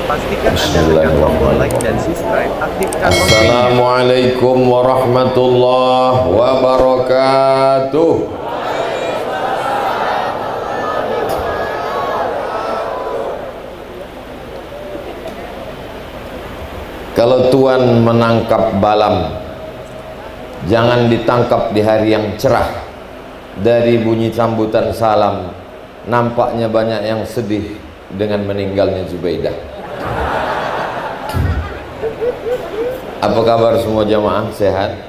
Pastikan Anda tekan tombol like dan subscribe. Aktifkan loncengnya. Assalamualaikum warahmatullahi wabarakatuh. Kalau Tuhan menangkap balam, jangan ditangkap di hari yang cerah. Dari bunyi sambutan salam, nampaknya banyak yang sedih dengan meninggalnya Zubaidah. Apa kabar semua jamaah? Sehat?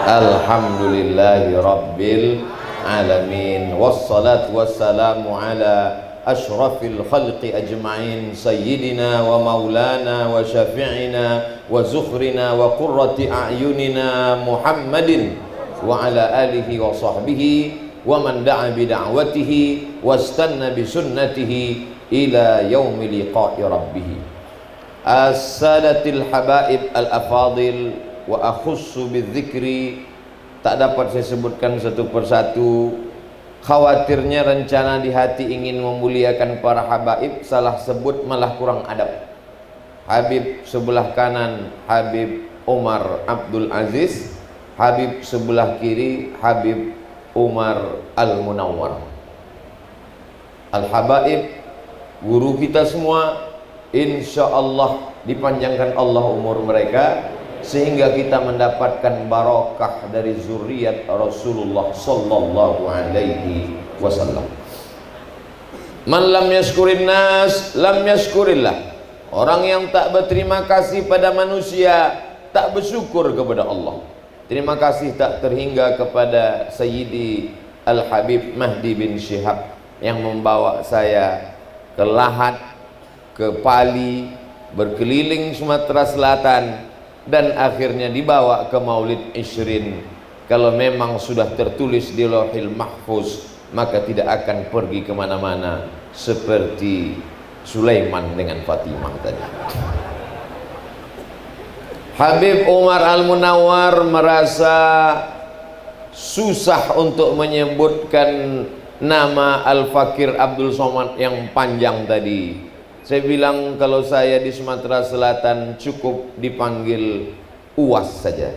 Alhamdulillahi Rabbil Alamin. Wassalatu wassalamu ala ashrafil khalqi ajma'in, sayyidina wa maulana wa syafi'ina wa zukhrina wa qurrati a'yunina Muhammadin wa ala alihi wa sahbihi wa man da'a bi da'watihi wastanna bi sunnatihi ila yaumi liqa'i rabbih. As-sadatil habaib al-afadil wa akhussu bidzikri. Tak dapat saya sebutkan satu persatu. Khawatirnya rencana di hati ingin memuliakan para habaib, salah sebut malah kurang adab. Habib sebelah kanan Habib Umar Abdul Aziz, Habib sebelah kiri Habib Umar Al-Munawwar. Al-Habaib, guru kita semua, insya Allah dipanjangkan Allah umur mereka sehingga kita mendapatkan barakah dari zuriat Rasulullah sallallahu alaihi wasallam. Man lam yashkurin nas lam yashkurillah. Orang yang tak berterima kasih pada manusia tak bersyukur kepada Allah. Terima kasih tak terhingga kepada Sayyidi Al-Habib Mahdi bin Syihab yang membawa saya ke Lahat, ke Pali, berkeliling Sumatera Selatan, dan akhirnya dibawa ke Maulid Ishrin. Kalau memang sudah tertulis di Lauhil Mahfuz, maka tidak akan pergi kemana-mana seperti Sulaiman dengan Fatimah tadi. Habib Umar Al-Munawwar merasa susah untuk menyebutkan nama Al-Fakir Abdul Somad yang panjang tadi. Saya bilang kalau saya di Sumatera Selatan cukup dipanggil UAS saja,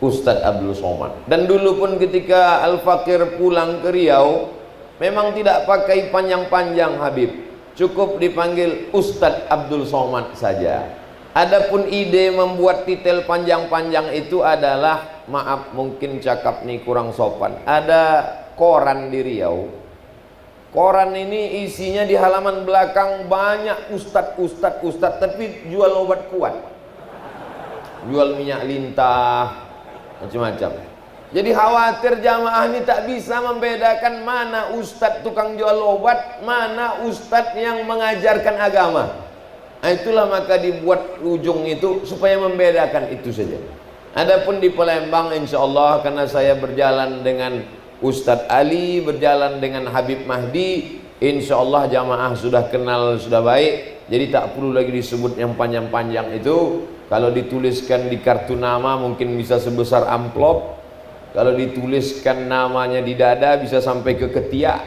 Ustadz Abdul Somad. Dan dulu pun ketika Al-Fakir pulang ke Riau, memang tidak pakai panjang-panjang Habib, cukup dipanggil Ustadz Abdul Somad saja. Adapun ide membuat titel panjang-panjang itu adalah, maaf mungkin cakap nih kurang sopan, ada koran di Riau. Koran ini isinya di halaman belakang banyak ustadz, tapi jual obat kuat, jual minyak lintah, macam-macam. Jadi khawatir jamaah ini tak bisa membedakan mana ustadz tukang jual obat, mana ustadz yang mengajarkan agama. Nah, itulah maka dibuat ujung itu supaya membedakan itu saja. Adapun di Palembang insya Allah, karena saya berjalan dengan Ustadz Ali, berjalan dengan Habib Mahdi, insya Allah jamaah sudah kenal, sudah baik. Jadi tak perlu lagi disebut yang panjang-panjang itu. Kalau dituliskan di kartu nama mungkin bisa sebesar amplop. Kalau dituliskan namanya di dada bisa sampai ke ketiak.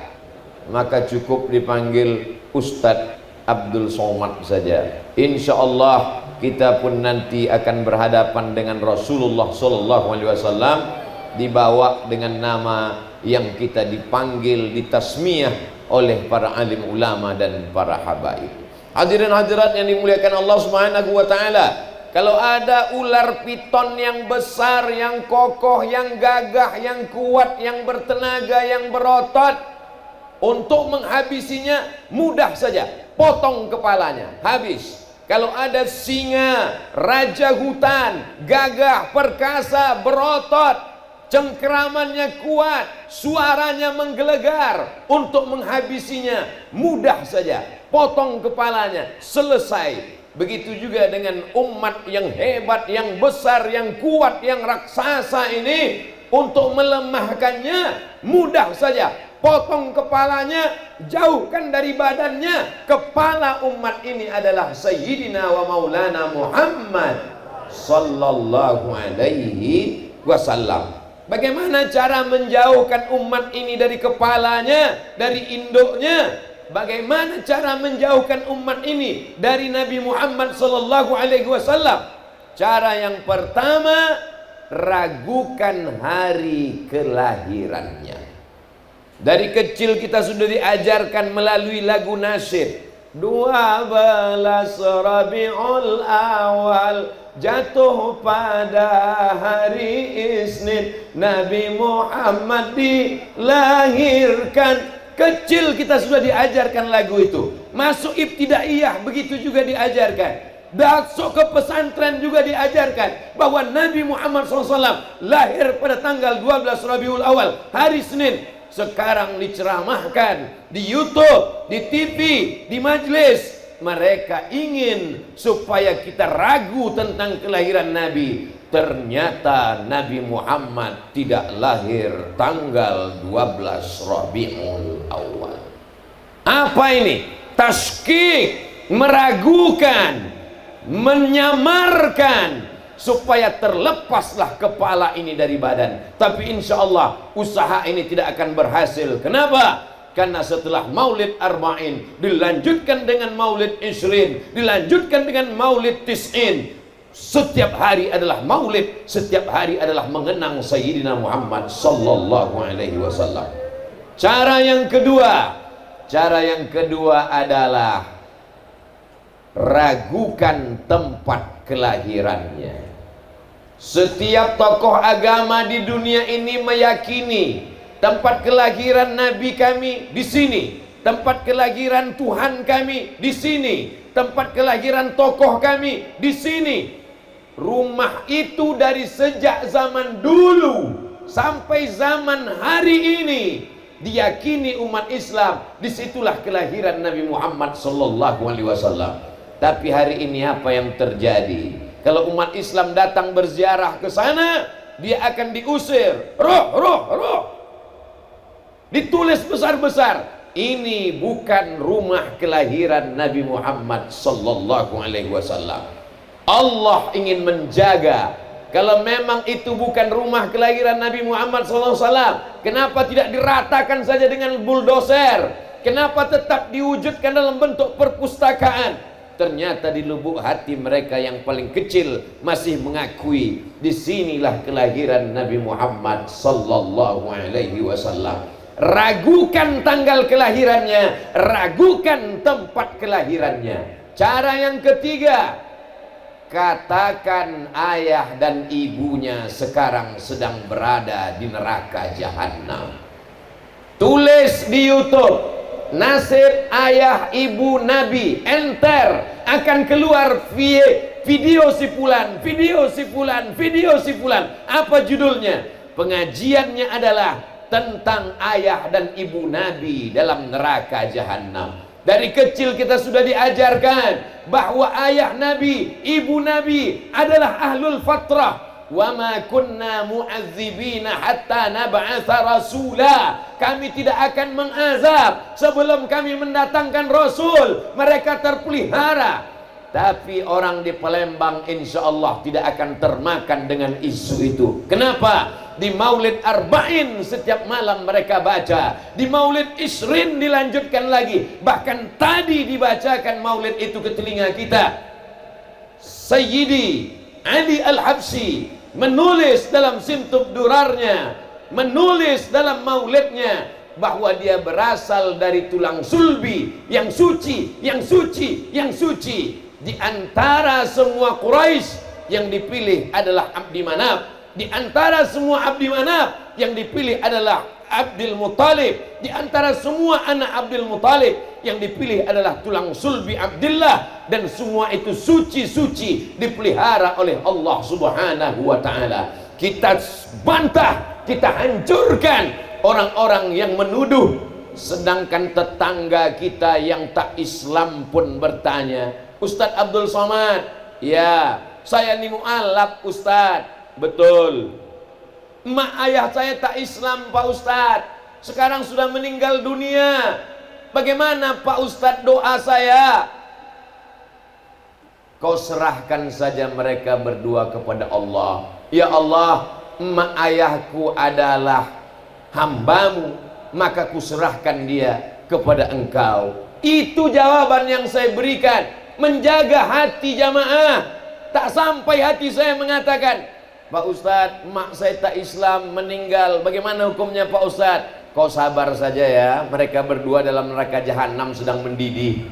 Maka cukup dipanggil Ustadz Abdul Somad saja. Insya Allah kita pun nanti akan berhadapan dengan Rasulullah Sallallahu Alaihi Wasallam, dibawa dengan nama yang kita dipanggil, ditasmiyah oleh para alim ulama dan para habaib. Hadirin hadirat yang dimuliakan Allah Subhanahu wa taala, kalau ada ular piton yang besar, yang kokoh, yang gagah, yang kuat, yang bertenaga, yang berotot, untuk menghabisinya mudah saja, potong kepalanya, habis. Kalau ada singa, raja hutan, gagah, perkasa, berotot, cengkeramannya kuat, suaranya menggelegar, untuk menghabisinya mudah saja, potong kepalanya, selesai. Begitu juga dengan umat yang hebat, yang besar, yang kuat, yang raksasa ini, untuk melemahkannya mudah saja, potong kepalanya, jauhkan dari badannya. Kepala umat ini adalah Sayyidina wa Maulana Muhammad sallallahu alaihi wasallam. Bagaimana cara menjauhkan umat ini dari kepalanya, dari induknya? bagaimana cara menjauhkan umat ini dari Nabi Muhammad sallallahu alaihi wasallam? Cara yang pertama, ragukan hari kelahirannya. Dari kecil kita sudah diajarkan melalui lagu nasyid, 12 Rabiul Awal jatuh pada hari Isnin, Nabi Muhammad dilahirkan. Kecil kita sudah diajarkan lagu itu. Masuk ibtidaiyah begitu juga diajarkan. Masuk ke pesantren juga diajarkan bahwa Nabi Muhammad SAW lahir pada tanggal 12 Rabiul Awal, hari Senin. Sekarang diceramahkan di YouTube, di TV, di majelis. Mereka ingin supaya kita ragu tentang kelahiran Nabi. Ternyata Nabi Muhammad tidak lahir tanggal 12 Rabiul Awal. Apa ini? Taskik, meragukan, menyamarkan, supaya terlepaslah kepala ini dari badan. Tapi insya Allah usaha ini tidak akan berhasil. Kenapa? Karena setelah Maulid Arba'in dilanjutkan dengan Maulid Isrin, dilanjutkan dengan Maulid Tis'in. Setiap hari adalah maulid, setiap hari adalah mengenang Sayyidina Muhammad sallallahu alaihi wasallam. Cara yang kedua adalah ragukan tempat kelahirannya. Setiap tokoh agama di dunia ini meyakini tempat kelahiran Nabi kami di sini, tempat kelahiran Tuhan kami di sini, tempat kelahiran tokoh kami di sini. Rumah itu dari sejak zaman dulu sampai zaman hari ini diyakini umat Islam, disitulah kelahiran Nabi Muhammad sallallahu alaihi wasallam. Tapi hari ini apa yang terjadi? Kalau umat Islam datang berziarah ke sana, dia akan diusir. Roh. Ditulis besar-besar, ini bukan rumah kelahiran Nabi Muhammad sallallahu alaihi wasallam. Allah ingin menjaga. Kalau memang itu bukan rumah kelahiran Nabi Muhammad SAW, kenapa tidak diratakan saja dengan bulldozer? Kenapa tetap diwujudkan dalam bentuk perpustakaan? Ternyata di lubuk hati mereka yang paling kecil masih mengakui disinilah kelahiran Nabi Muhammad sallallahu alaihi wasallam. Ragukan tanggal kelahirannya, ragukan tempat kelahirannya. Cara yang ketiga, katakan ayah dan ibunya sekarang sedang berada di neraka jahanam. Tulis di YouTube, nasib ayah ibu Nabi, enter, akan keluar video si fulan, video si fulan, video si fulan. Apa judulnya? Pengajiannya adalah tentang ayah dan ibu Nabi dalam neraka jahanam. Dari kecil kita sudah diajarkan bahwa ayah Nabi, ibu Nabi adalah ahlul fatrah. Wa ma kunna mu'adzibina hatta nab'atha rasula. Kami tidak akan mengazab sebelum kami mendatangkan rasul. Mereka terpelihara. Tapi orang di Palembang insya Allah tidak akan termakan dengan isu itu. Kenapa? Di Maulid Arba'in setiap malam mereka baca. Di Maulid Isrin dilanjutkan lagi. Bahkan tadi dibacakan maulid itu ke telinga kita. Sayyidi Ali Al-Habsyi menulis dalam Simtub Durarnya, menulis dalam maulidnya bahwa dia berasal dari tulang sulbi yang suci, yang suci, yang suci. Di antara semua Quraisy yang dipilih adalah Abdi Manaf. Di antara semua Abdi Manaf yang dipilih adalah Abdul Muthalib. Di antara semua anak Abdul Muthalib yang dipilih adalah tulang sulbi Abdullah. Dan semua itu suci-suci, dipelihara oleh Allah Subhanahu wa ta'ala. Kita bantah, kita hancurkan orang-orang yang menuduh. Sedangkan tetangga kita yang tak Islam pun bertanya, Ustadz Abdul Somad, ya saya ini mu'alaf Ustadz. Betul. Emak ayah saya tak Islam Pak Ustadz, sekarang sudah meninggal dunia. Bagaimana Pak Ustadz doa saya? Kau serahkan saja mereka berdua kepada Allah. Ya Allah, emak ayahku adalah hambamu, maka ku serahkan dia kepada engkau. Itu jawaban yang saya berikan. Menjaga hati jamaah. Tak sampai hati saya mengatakan, Pak Ustadz, mak saya tak Islam, meninggal, bagaimana hukumnya Pak Ustadz? Kau sabar saja ya, mereka berdua dalam neraka jahanam sedang mendidih.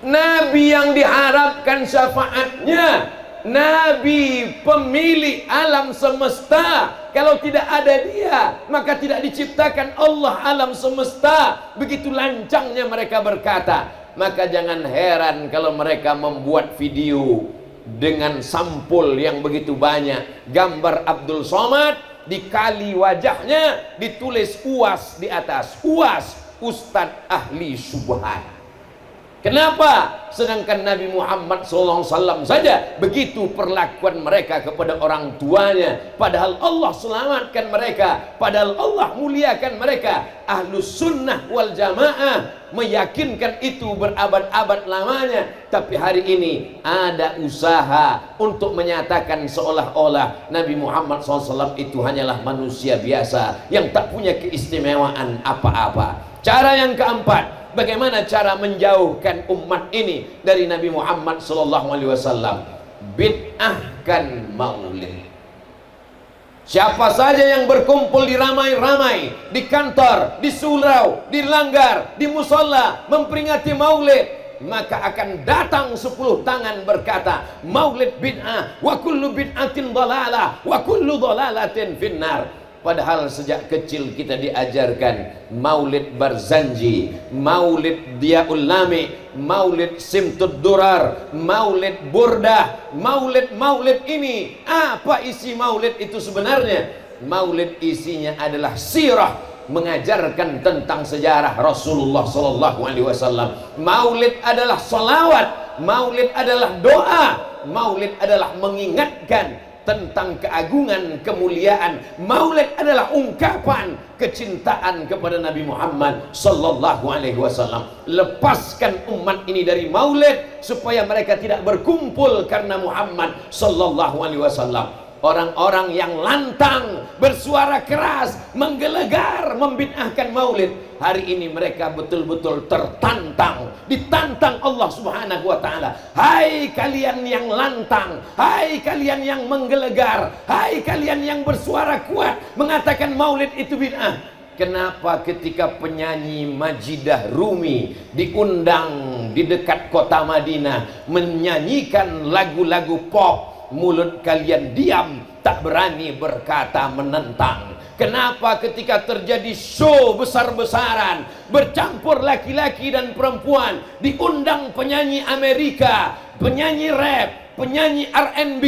Nabi yang diharapkan syafaatnya, Nabi pemilik alam semesta. Kalau tidak ada dia, maka tidak diciptakan Allah alam semesta. Begitu lancangnya mereka berkata. Maka jangan heran kalau mereka membuat video dengan sampul yang begitu banyak, gambar Abdul Somad, dikali wajahnya, ditulis UAS di atas, UAS, Ustadz Ahli Syubhat. Kenapa? Sedangkan Nabi Muhammad SAW saja begitu perlakuan mereka kepada orang tuanya. Padahal Allah selamatkan mereka, padahal Allah muliakan mereka. Ahlus sunnah wal jamaah meyakinkan itu berabad-abad lamanya. Tapi hari ini ada usaha untuk menyatakan seolah-olah Nabi Muhammad SAW itu hanyalah manusia biasa yang tak punya keistimewaan apa-apa. Cara yang keempat, bagaimana cara menjauhkan umat ini dari Nabi Muhammad SAW? Bid'ahkan maulid. Siapa saja yang berkumpul di ramai-ramai, di kantor, di surau, di langgar, di musola, memperingati maulid, maka akan datang 10 tangan berkata, maulid bid'ah, wa kullu bid'atin dhalalah, wa kullu dhalalatin finnar. Padahal sejak kecil kita diajarkan maulid Barzanji, maulid Diyaul Lami, maulid Simtud Durar, maulid Burdah, maulid ini. Apa isi maulid itu sebenarnya? Maulid isinya adalah sirah, mengajarkan tentang sejarah Rasulullah SAW. Maulid adalah salawat, maulid adalah doa, maulid adalah mengingatkan tentang keagungan, kemuliaan. Maulid adalah ungkapan kecintaan kepada Nabi Muhammad SAW. Lepaskan umat ini dari maulid supaya mereka tidak berkumpul karena Muhammad SAW. Orang-orang yang lantang, bersuara keras, menggelegar, membid'ahkan maulid, hari ini mereka betul-betul tertantang, ditantang Allah Subhanahu wa ta'ala. Hai kalian yang lantang, hai kalian yang menggelegar, hai kalian yang bersuara kuat mengatakan maulid itu bid'ah. Kenapa ketika penyanyi Majidah Rumi diundang di dekat kota Madinah menyanyikan lagu-lagu pop, mulut kalian diam, tak berani berkata menentang? Kenapa ketika terjadi show besar-besaran, bercampur laki-laki dan perempuan, diundang penyanyi Amerika, penyanyi rap, penyanyi R&B,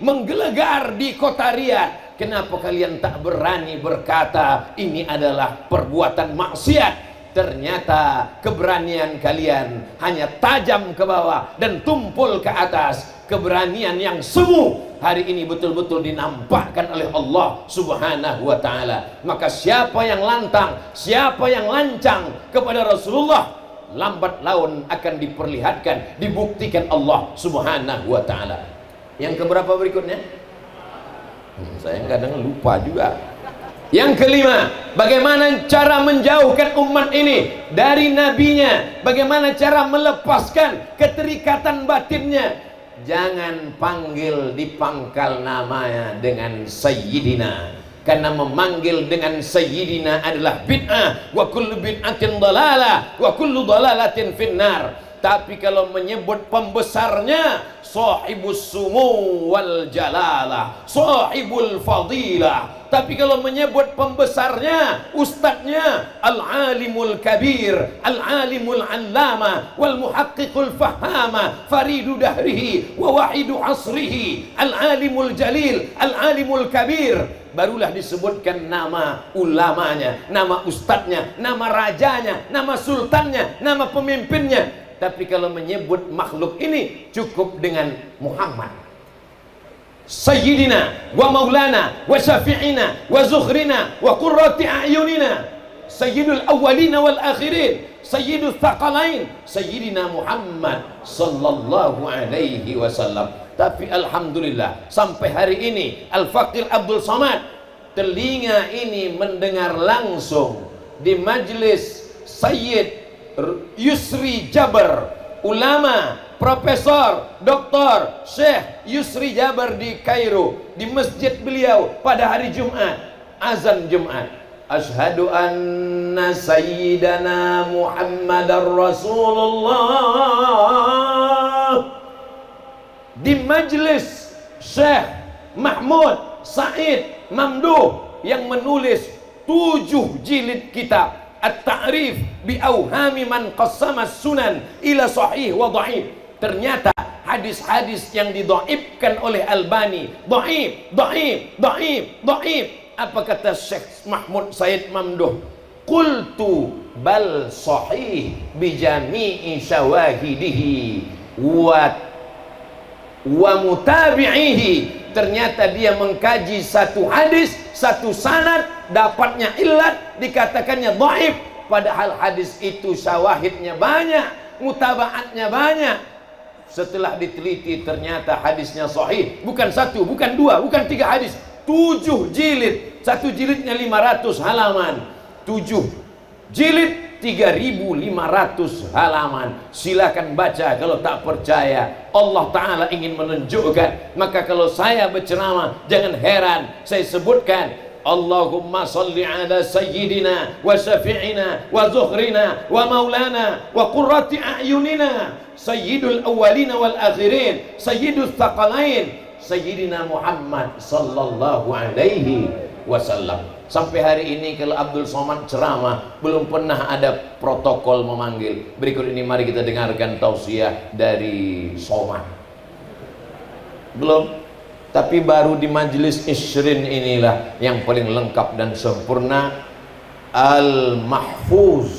menggelegar di kota Riyadh, kenapa kalian tak berani berkata ini adalah perbuatan maksiat? Ternyata keberanian kalian hanya tajam ke bawah dan tumpul ke atas. Keberanian yang semu hari ini betul-betul dinampakkan oleh Allah Subhanahu wa ta'ala. Maka siapa yang lantang, siapa yang lancang kepada Rasulullah, lambat laun akan diperlihatkan, dibuktikan Allah Subhanahu wa ta'ala. Yang keberapa berikutnya? Saya kadang lupa juga. Yang kelima, bagaimana cara menjauhkan umat ini dari nabinya, bagaimana cara melepaskan keterikatan batinnya. Jangan panggil di pangkal namanya dengan Sayyidina, karena memanggil dengan Sayyidina adalah bid'ah. Wa kullu bid'atin dhalalah wa kullu dhalalatin finnar. Tapi kalau menyebut pembesarnya, sahibus sumu wal jalalah, sahibul fadilah. Tapi kalau menyebut pembesarnya, ustadznya, al-alimul kabir, al-alimul allama, wal muhaqqiqul fahama, faridu dahrihi wa wahidu asrihi, al-alimul jalil, al-alimul kabir, barulah disebutkan nama ulamanya, nama ustadznya, nama rajanya, nama sultannya, nama pemimpinnya. Tapi kalau menyebut makhluk ini cukup dengan Muhammad, Sayyidina wa Maulana wa Syafi'ina wa Zukhrina wa Qurrati A'yunina, Sayyidul Awwalina wal Akhirin, Sayyidul Thaqalain, Sayyidina Muhammad sallallahu alaihi wasallam. Tapi alhamdulillah sampai hari ini Al-Faqir Abdul Somad, telinga ini mendengar langsung di majelis Sayyid Yusri Jaber, ulama, profesor, doktor, Syekh Yusri Jaber di Kairo, di masjid beliau pada hari Jumat, azan Jumat, asyhadu anna sayyidana Muhammadar Rasulullah. Di majlis Syekh Mahmud Said Mamduh yang menulis 7 jilid kitab At-Ta'rif bi Auhami man qassama sunan ila sahih wa dhaif. Ternyata hadis-hadis yang didhaifkan oleh Albani, dhaif, dhaif, dhaif, dhaif. Apa kata Syekh Mahmud Said Mamduh? Qultu bal sahih bi jami'i syawahidihi wa mutabi'ihi. Ternyata dia mengkaji satu hadis, satu sanad, dapatnya illat, dikatakannya dhaif, padahal hadis itu syawahidnya banyak, mutabaatnya banyak. Setelah diteliti ternyata hadisnya sahih, bukan 1, bukan 2, bukan 3 hadis, 7 jilid. Satu jilidnya 500 halaman, 7 jilid 3.500 halaman. Silakan baca kalau tak percaya. Allah Ta'ala ingin menunjukkan. Maka kalau saya berceramah, jangan heran saya sebutkan Allahumma salli ala sayyidina wa syafi'ina wa zuhrina wa maulana wa qurrati a'yunina sayyidul awwalina wal akhirin sayyidul thaqalain sayyidina Muhammad sallallahu alaihi wasallam. Sampai hari ini kalau Abdul Somad ceramah belum pernah ada protokol memanggil. Berikut ini mari kita dengarkan tausiah dari Somad. Belum, tapi baru di majelis Ishrin inilah yang paling lengkap dan sempurna. Al-Mahfuz,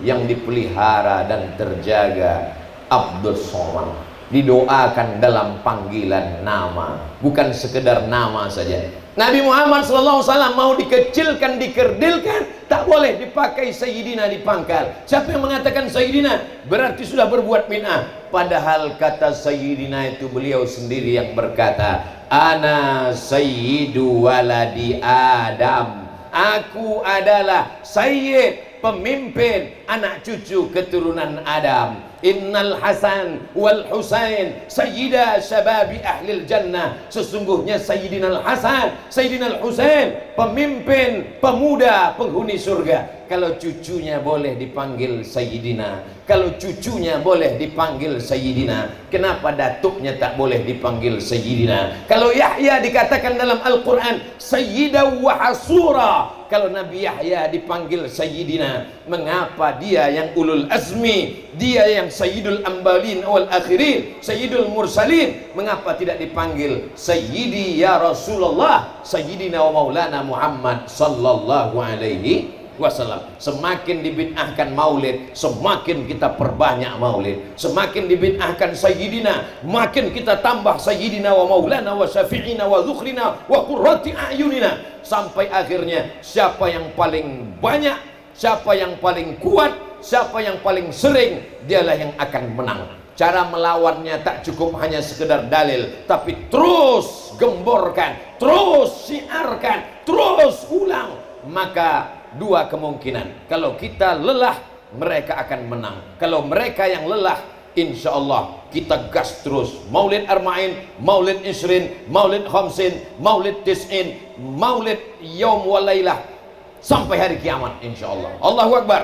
yang dipelihara dan terjaga Abdul Somad, didoakan dalam panggilan nama, bukan sekedar nama saja. Nabi Muhammad SAW mau dikecilkan, dikerdilkan, tak boleh dipakai Sayyidina di pangkal. Siapa yang mengatakan Sayyidina berarti sudah berbuat bid'ah. Padahal kata Sayyidina itu beliau sendiri yang berkata, Ana Sayyidu waladi Adam. Aku adalah Sayyid, pemimpin anak cucu keturunan Adam. Innal Hasan wal Husain sayyida syababi ahlil jannah. Sesungguhnya Sayyidina Hasan, Sayyidina Husain, pemimpin pemuda penghuni surga. Kalau cucunya boleh dipanggil Sayyidina, kalau cucunya boleh dipanggil Sayyidina, kenapa datuknya tak boleh dipanggil Sayyidina? Kalau Yahya dikatakan dalam Al-Quran Sayyidah wa Hasura, kalau Nabi Yahya dipanggil Sayyidina, mengapa dia yang ulul azmi, dia yang Sayyidul Ambalin wal Akhirin, Sayyidul Mursalin, mengapa tidak dipanggil Sayyidi ya Rasulullah, Sayyidina wa Maulana Muhammad sallallahu alaihi wasallam? Semakin dibid'ahkan maulid, semakin kita perbanyak maulid. Semakin dibid'ahkan Sayyidina, makin kita tambah Sayyidina wa Maulana wa Syafi'ina wa Zukhrina wa Qurrati a'yunina. Sampai akhirnya siapa yang paling banyak, siapa yang paling kuat, siapa yang paling sering, dialah yang akan menang. Cara melawannya tak cukup hanya sekedar dalil, tapi terus gemborkan, terus syiarkan, terus ulang. Maka dua kemungkinan, kalau kita lelah mereka akan menang, kalau mereka yang lelah insya Allah kita gas terus. Maulid Arba'in, Maulid Ishrin, Maulid Khamsin, Maulid Tis'in, Maulid Yaum Walailah sampai hari kiamat insya Allah. Allahu Akbar.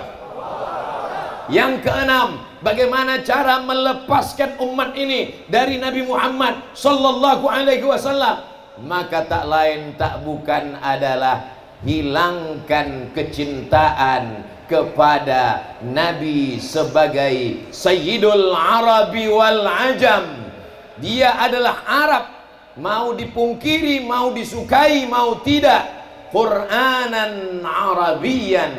Yang keenam, bagaimana cara melepaskan umat ini dari Nabi Muhammad sallallahu alaihi wasallam? Maka tak lain tak bukan adalah hilangkan kecintaan kepada Nabi sebagai Sayyidul Arabi wal Ajam. Dia adalah Arab, mau dipungkiri, mau disukai, mau tidak. Qur'anan Arabiyan,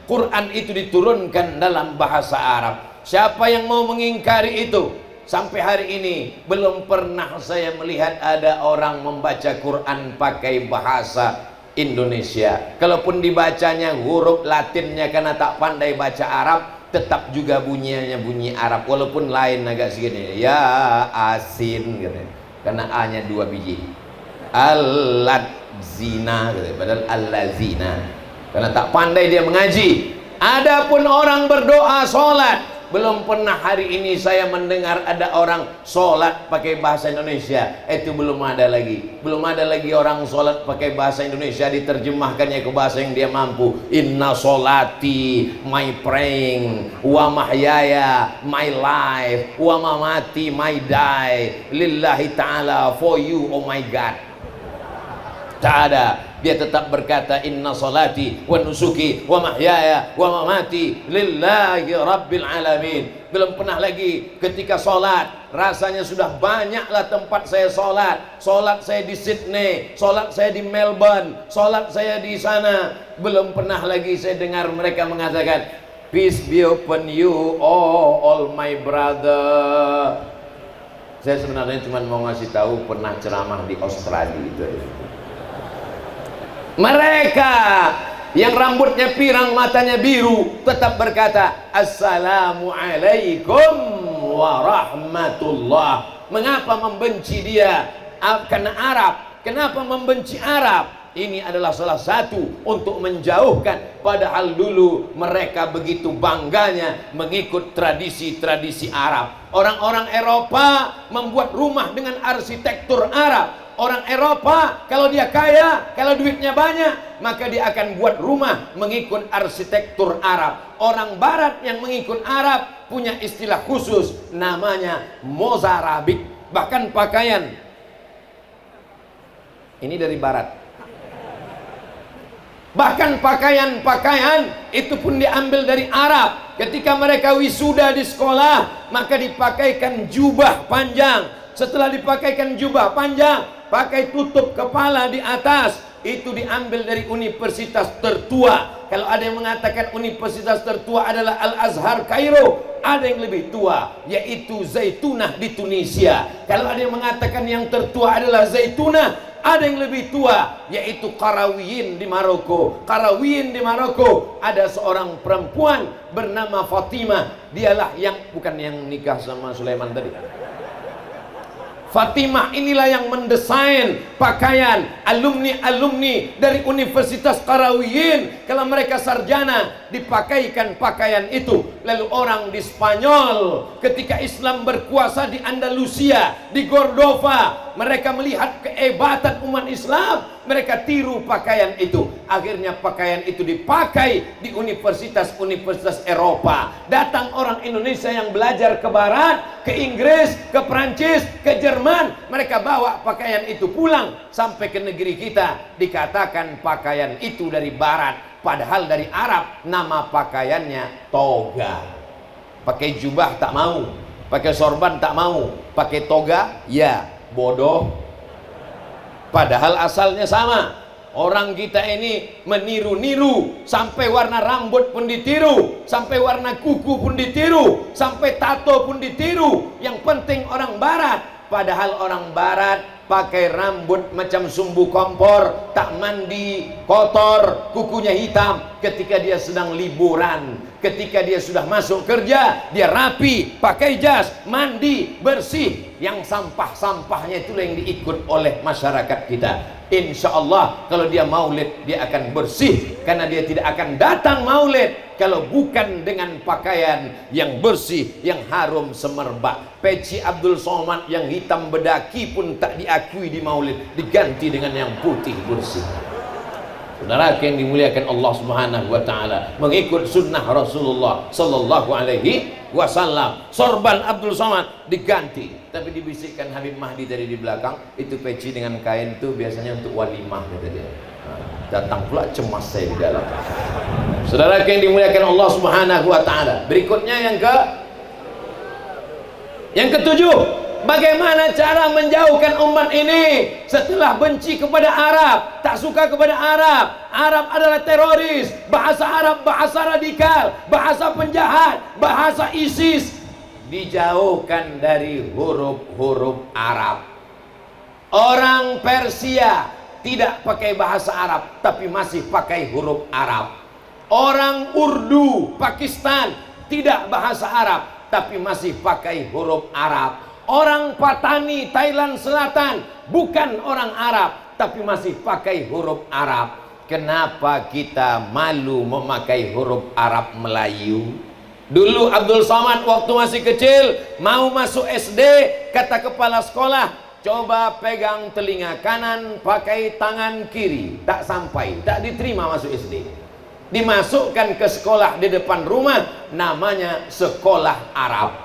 Quran itu diturunkan dalam bahasa Arab. Siapa yang mau mengingkari itu? Sampai hari ini belum pernah saya melihat ada orang membaca Quran pakai bahasa Indonesia. Kalaupun dibacanya huruf Latinnya karena tak pandai baca Arab, tetap juga bunyinya bunyi Arab, walaupun lain agak segini, ya asin gitu. Karena A-nya 2 biji. Al-ladzina gitu. Padahal al-ladzina. Karena tak pandai dia mengaji. Adapun orang berdoa sholat, belum pernah hari ini saya mendengar ada orang sholat pakai bahasa Indonesia. Itu belum ada lagi. Belum ada lagi orang sholat pakai bahasa Indonesia diterjemahkannya ke bahasa yang dia mampu. Inna sholati, my praying, wa mahyaya, my life, wa mamati, my die, lillahi ta'ala, for you, oh my God. Tak ada. Dia tetap berkata inna salati wa nusuki wa mahyaya wa mamati lillahi rabbil alamin. Belum pernah lagi ketika sholat, rasanya sudah banyaklah tempat saya sholat. Sholat saya di Sydney, sholat saya di Melbourne, sholat saya di sana. Belum pernah lagi saya dengar mereka mengatakan peace be upon you, oh all my brother. Saya sebenarnya cuma mau ngasih tahu pernah ceramah di Australia itu. Mereka yang rambutnya pirang, matanya biru, tetap berkata Assalamualaikum warahmatullah. Mengapa membenci dia? Karena Arab. Kenapa membenci Arab? Ini adalah salah satu untuk menjauhkan. Padahal dulu mereka begitu bangganya mengikut tradisi-tradisi Arab. Orang-orang Eropa membuat rumah dengan arsitektur Arab. Orang Eropa kalau dia kaya, kalau duitnya banyak, maka dia akan buat rumah mengikut arsitektur Arab. Orang Barat yang mengikut Arab punya istilah khusus namanya mozarabik. Bahkan pakaian ini dari Barat. Bahkan pakaian-pakaian itu pun diambil dari Arab. Ketika mereka wisuda di sekolah, maka dipakaikan jubah panjang. Setelah dipakaikan jubah panjang, pakai tutup kepala di atas. Itu diambil dari universitas tertua. Kalau ada yang mengatakan universitas tertua adalah Al-Azhar Kairo, ada yang lebih tua, yaitu Zaitunah di Tunisia. Kalau ada yang mengatakan yang tertua adalah Zaitunah, ada yang lebih tua, yaitu Qarawiyyin di Maroko. Qarawiyyin di Maroko ada seorang perempuan bernama Fatimah. Dialah yang bukan yang nikah sama Sulaiman tadi. Fatimah inilah yang mendesain pakaian alumni-alumni dari Universitas Qarawiyyin. Kalau mereka sarjana, dipakaikan pakaian itu. Lalu orang di Spanyol ketika Islam berkuasa di Andalusia, di Cordova, mereka melihat kehebatan umat Islam, mereka tiru pakaian itu. Akhirnya pakaian itu dipakai di universitas-universitas Eropa. Datang orang Indonesia yang belajar ke Barat, ke Inggris, ke Perancis, ke Jerman, mereka bawa pakaian itu pulang sampai ke negeri kita. Dikatakan pakaian itu dari Barat, padahal dari Arab. Nama pakaiannya toga. Pakai jubah tak mau, pakai sorban tak mau, pakai toga ya bodoh. Padahal asalnya sama. Orang kita ini meniru-niru, sampai warna rambut pun ditiru, sampai warna kuku pun ditiru, sampai tato pun ditiru. Yang penting orang Barat. Padahal orang Barat pakai rambut macam sumbu kompor, tak mandi, kotor, kukunya hitam. Ketika dia sedang liburan, ketika dia sudah masuk kerja, dia rapi, pakai jas, mandi, bersih. Yang sampah-sampahnya itulah yang diikut oleh masyarakat kita. Insya Allah kalau dia maulid, dia akan bersih, karena dia tidak akan datang maulid kalau bukan dengan pakaian yang bersih, yang harum semerbak. Peci Abdul Somad yang hitam bedaki pun tak diakui di maulid, diganti dengan yang putih bersih. Saudara yang dimuliakan Allah Subhanahu wa taala, mengikut sunnah Rasulullah sallallahu alaihi wasallam, sorban Abdul Somad diganti. Tapi dibisikkan Habib Mahdi tadi di belakang, itu peci dengan kain itu biasanya untuk walimah, kata dia. Datang pula cemas saya di dalam. Saudara yang dimuliakan Allah Subhanahu wa taala, berikutnya yang ketujuh, bagaimana cara menjauhkan umat ini setelah benci kepada Arab, tak suka kepada Arab. Arab adalah teroris, bahasa Arab bahasa radikal, bahasa penjahat, bahasa ISIS. Dijauhkan dari huruf-huruf Arab. Orang Persia tidak pakai bahasa Arab, tapi masih pakai huruf Arab. Orang Urdu Pakistan tidak bahasa Arab, tapi masih pakai huruf Arab. Orang Patani Thailand Selatan bukan orang Arab, tapi masih pakai huruf Arab. Kenapa kita malu memakai huruf Arab Melayu? Dulu Abdul Somad waktu masih kecil mau masuk SD, kata kepala sekolah, coba pegang telinga kanan pakai tangan kiri. Tak sampai, tak diterima masuk SD. Dimasukkan ke sekolah di depan rumah, namanya sekolah Arab.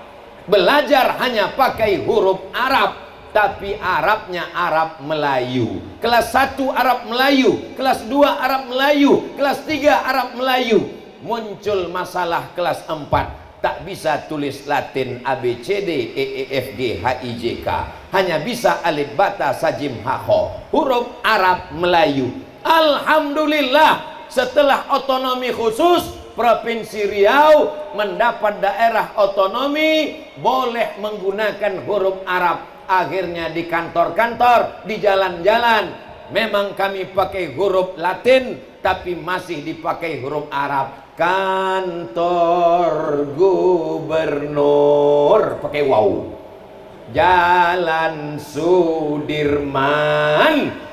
Belajar hanya pakai huruf Arab, tapi Arabnya Arab Melayu. Kelas 1 Arab Melayu, kelas 2 Arab Melayu, kelas 3 Arab Melayu. Muncul masalah kelas 4, tak bisa tulis Latin ABCD EEFG HIJK, hanya bisa alif bata sajim hakho, huruf Arab Melayu. Alhamdulillah, setelah otonomi khusus, Provinsi Riau mendapat daerah otonomi, boleh menggunakan huruf Arab. Akhirnya di kantor-kantor, di jalan-jalan, memang kami pakai huruf Latin, tapi masih dipakai huruf Arab. Kantor gubernur pakai waw. Jalan Sudirman,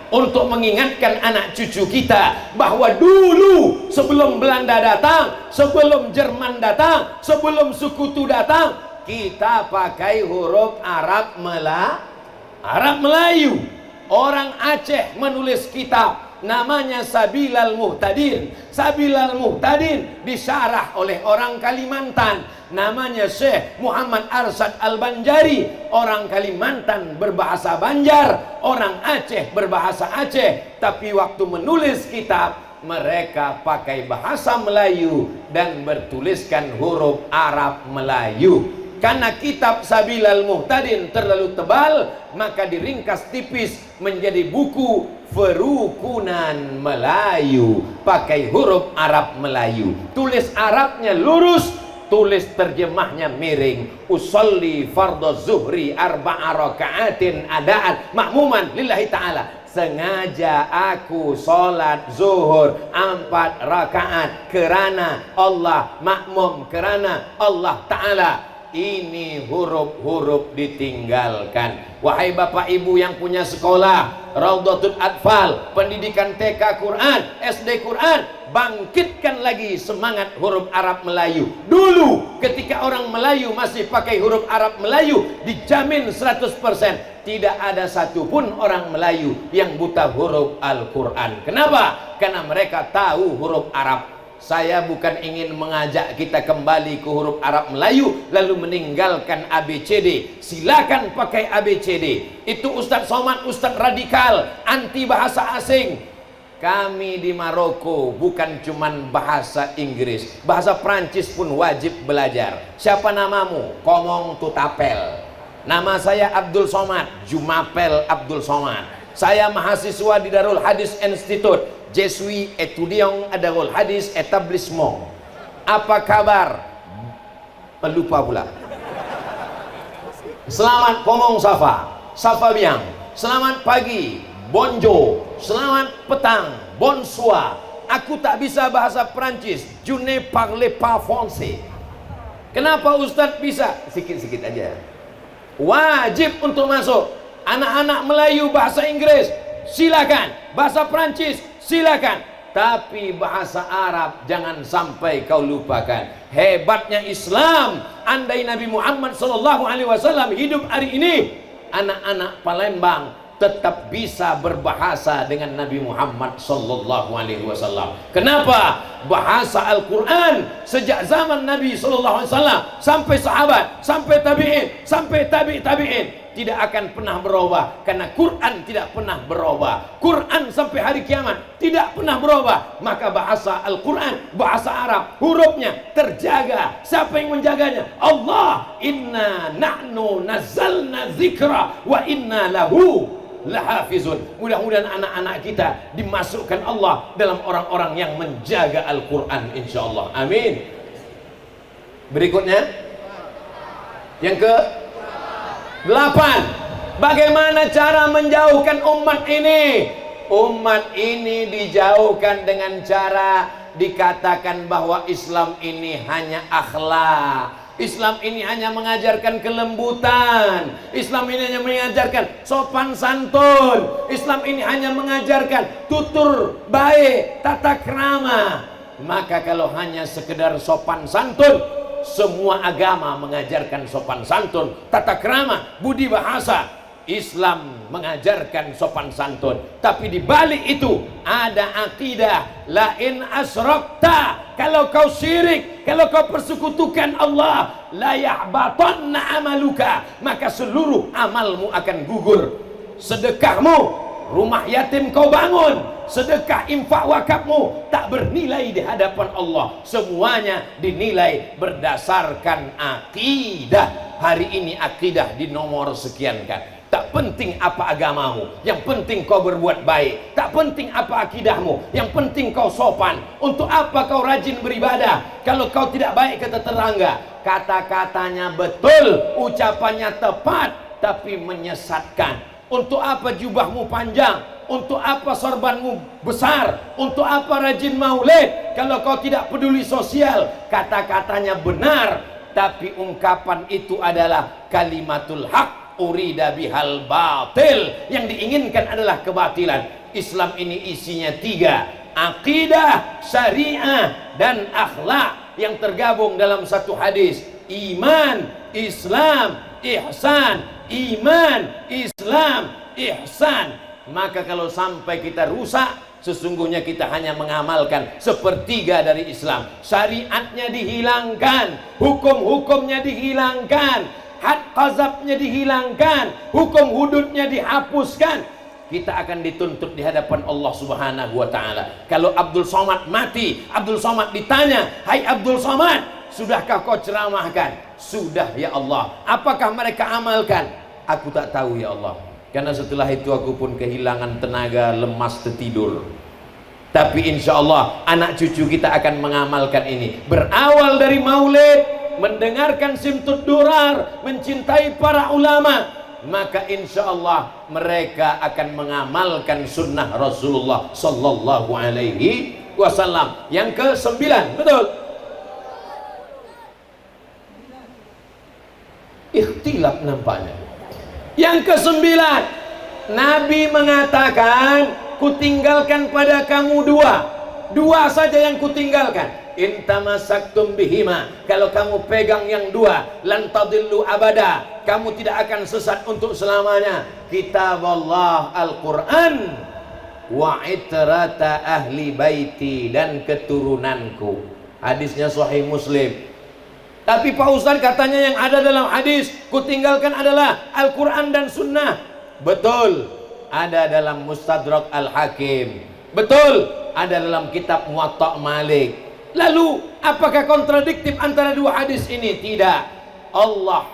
untuk mengingatkan anak cucu kita bahwa dulu sebelum Belanda datang, sebelum Jerman datang, sebelum Sekutu datang, kita pakai huruf Arab Melayu. Orang Aceh menulis kitab namanya Sabilal Muhtadin. Sabilal Muhtadin disyarah oleh orang Kalimantan, namanya Syekh Muhammad Arsad Al-Banjari. Orang Kalimantan berbahasa Banjar, orang Aceh berbahasa Aceh, tapi waktu menulis kitab mereka pakai bahasa Melayu dan bertuliskan huruf Arab Melayu. Karena kitab Sabilal Muhtadin terlalu tebal, maka diringkas tipis menjadi buku Verukunan Melayu, pakai huruf Arab Melayu. Tulis Arabnya lurus, tulis terjemahnya miring. Usolli fardhu zuhri arba'a raka'atin adaan ma'muman lillahi ta'ala. Sengaja aku sholat zuhur 4 rakaat kerana Allah, makmum kerana Allah Ta'ala. Ini huruf-huruf ditinggalkan. Wahai bapak ibu yang punya sekolah Raudhatul Atfal, pendidikan TK Quran, SD Quran, bangkitkan lagi semangat huruf Arab Melayu. Dulu ketika orang Melayu masih pakai huruf Arab Melayu, dijamin 100% tidak ada satupun orang Melayu yang buta huruf Al-Quran. Kenapa? Karena mereka tahu huruf Arab. Saya bukan ingin mengajak kita kembali ke huruf Arab Melayu lalu meninggalkan ABCD. Silakan pakai ABCD. Itu Ustadz Somad, Ustadz radikal, anti bahasa asing. Kami di Maroko bukan cuman bahasa Inggris, bahasa Prancis pun wajib belajar. Siapa namamu? Komong Tutapel. Nama saya Abdul Somad, Jumapel Abdul Somad. Saya mahasiswa di Darul Hadis Institute. Je suis étudiant à Darul Hadis Établissement. Apa kabar? Lupa pula. Selamat Komong Safa, Safa Biang. Selamat pagi, Bonjour. Selamat petang, Bonsoir. Aku tak bisa bahasa Prancis. Je ne parle pas français. Kenapa Ustadz bisa? Sikit-sikit aja. Wajib untuk masuk. Anak-anak Melayu bahasa Inggris, silakan. Bahasa Prancis, silakan. Tapi bahasa Arab jangan sampai kau lupakan. Hebatnya Islam. Andai Nabi Muhammad SAW hidup hari ini, anak-anak Palembang tetap bisa berbahasa dengan Nabi Muhammad SAW. Kenapa? Bahasa Al-Quran sejak zaman Nabi SAW sampai sahabat, sampai tabi'in, sampai tabi'in tidak akan pernah berubah, karena Quran tidak pernah berubah. Quran sampai hari kiamat tidak pernah berubah. Maka bahasa Al-Quran, bahasa Arab, hurufnya terjaga. Siapa yang menjaganya? Allah. Inna nahnu nazzalna dzikra wa inna lahu lahafizun. Mudah-mudahan anak-anak kita dimasukkan Allah dalam orang-orang yang menjaga Al-Quran, insyaallah. Amin. Berikutnya yang ke 8. Bagaimana cara menjauhkan umat ini? Umat ini dijauhkan dengan cara dikatakan bahwa Islam ini hanya akhlak, Islam ini hanya mengajarkan kelembutan. Islam ini hanya mengajarkan sopan santun. Islam ini hanya mengajarkan tutur baik, tata krama. Maka kalau hanya sekedar sopan santun, semua agama mengajarkan sopan santun, tata krama, budi bahasa. Islam mengajarkan sopan santun, tapi di balik itu ada akidah la in asrakta, kalau kau syirik, kalau kau persekutukan Allah, la yahbatanna amaluka, maka seluruh amalmu akan gugur. Sedekahmu, rumah yatim kau bangun, sedekah infak wakafmu tak bernilai di hadapan Allah. Semuanya dinilai berdasarkan akidah. Hari ini akidah di nomor sekian kan. Tak penting apa agamamu, yang penting kau berbuat baik. Tak penting apa akidahmu, yang penting kau sopan. Untuk apa kau rajin beribadah kalau kau tidak baik ke tetangga? Kata-katanya betul, ucapannya tepat, tapi menyesatkan. Untuk apa jubahmu panjang? Untuk apa sorbanmu besar? Untuk apa rajin maulid kalau kau tidak peduli sosial? Kata-katanya benar, tapi ungkapan itu adalah kalimatul haq urida bihal batil, yang diinginkan adalah kebatilan. Islam ini isinya tiga: akidah, syariah, dan akhlak yang tergabung dalam satu hadis. Iman, Islam, ihsan. Iman, Islam, ihsan. Maka kalau sampai kita rusak, sesungguhnya kita hanya mengamalkan sepertiga dari Islam. Syariatnya dihilangkan, hukum-hukumnya dihilangkan, had qazabnya dihilangkan, hukum hududnya dihapuskan. Kita akan dituntut di hadapan Allah Subhanahu wa ta'ala. Kalau Abdul Somad mati, Abdul Somad ditanya, hai Abdul Somad, sudahkah kau ceramahkan? Sudah ya Allah. Apakah mereka amalkan? Aku tak tahu ya Allah, karena setelah itu aku pun kehilangan tenaga, lemas, tertidur. Tapi insya Allah anak cucu kita akan mengamalkan ini. Berawal dari maulid, mendengarkan simtud durar, mencintai para ulama, maka insya Allah mereka akan mengamalkan sunnah Rasulullah Sallallahu Alaihi Wasallam. Yang ke-9, betul? Ikhtilaf nampaknya. Yang ke-9, Nabi mengatakan, kutinggalkan pada kamu dua saja yang kutinggalkan. Intamasaktum bihima, kalau kamu pegang yang dua, lan tadillu abada, kamu tidak akan sesat untuk selamanya. Kitab Allah Al-Quran, wa itrata ahli baiti, dan keturunanku. Hadisnya Sahih Muslim. Tapi Pak Ustaz katanya yang ada dalam hadis kutinggalkan adalah Al-Quran dan Sunnah. Betul, ada dalam Mustadrak Al-Hakim. Betul, ada dalam kitab Muwatta Malik. Lalu apakah kontradiktif antara dua hadis ini? Tidak. Allah,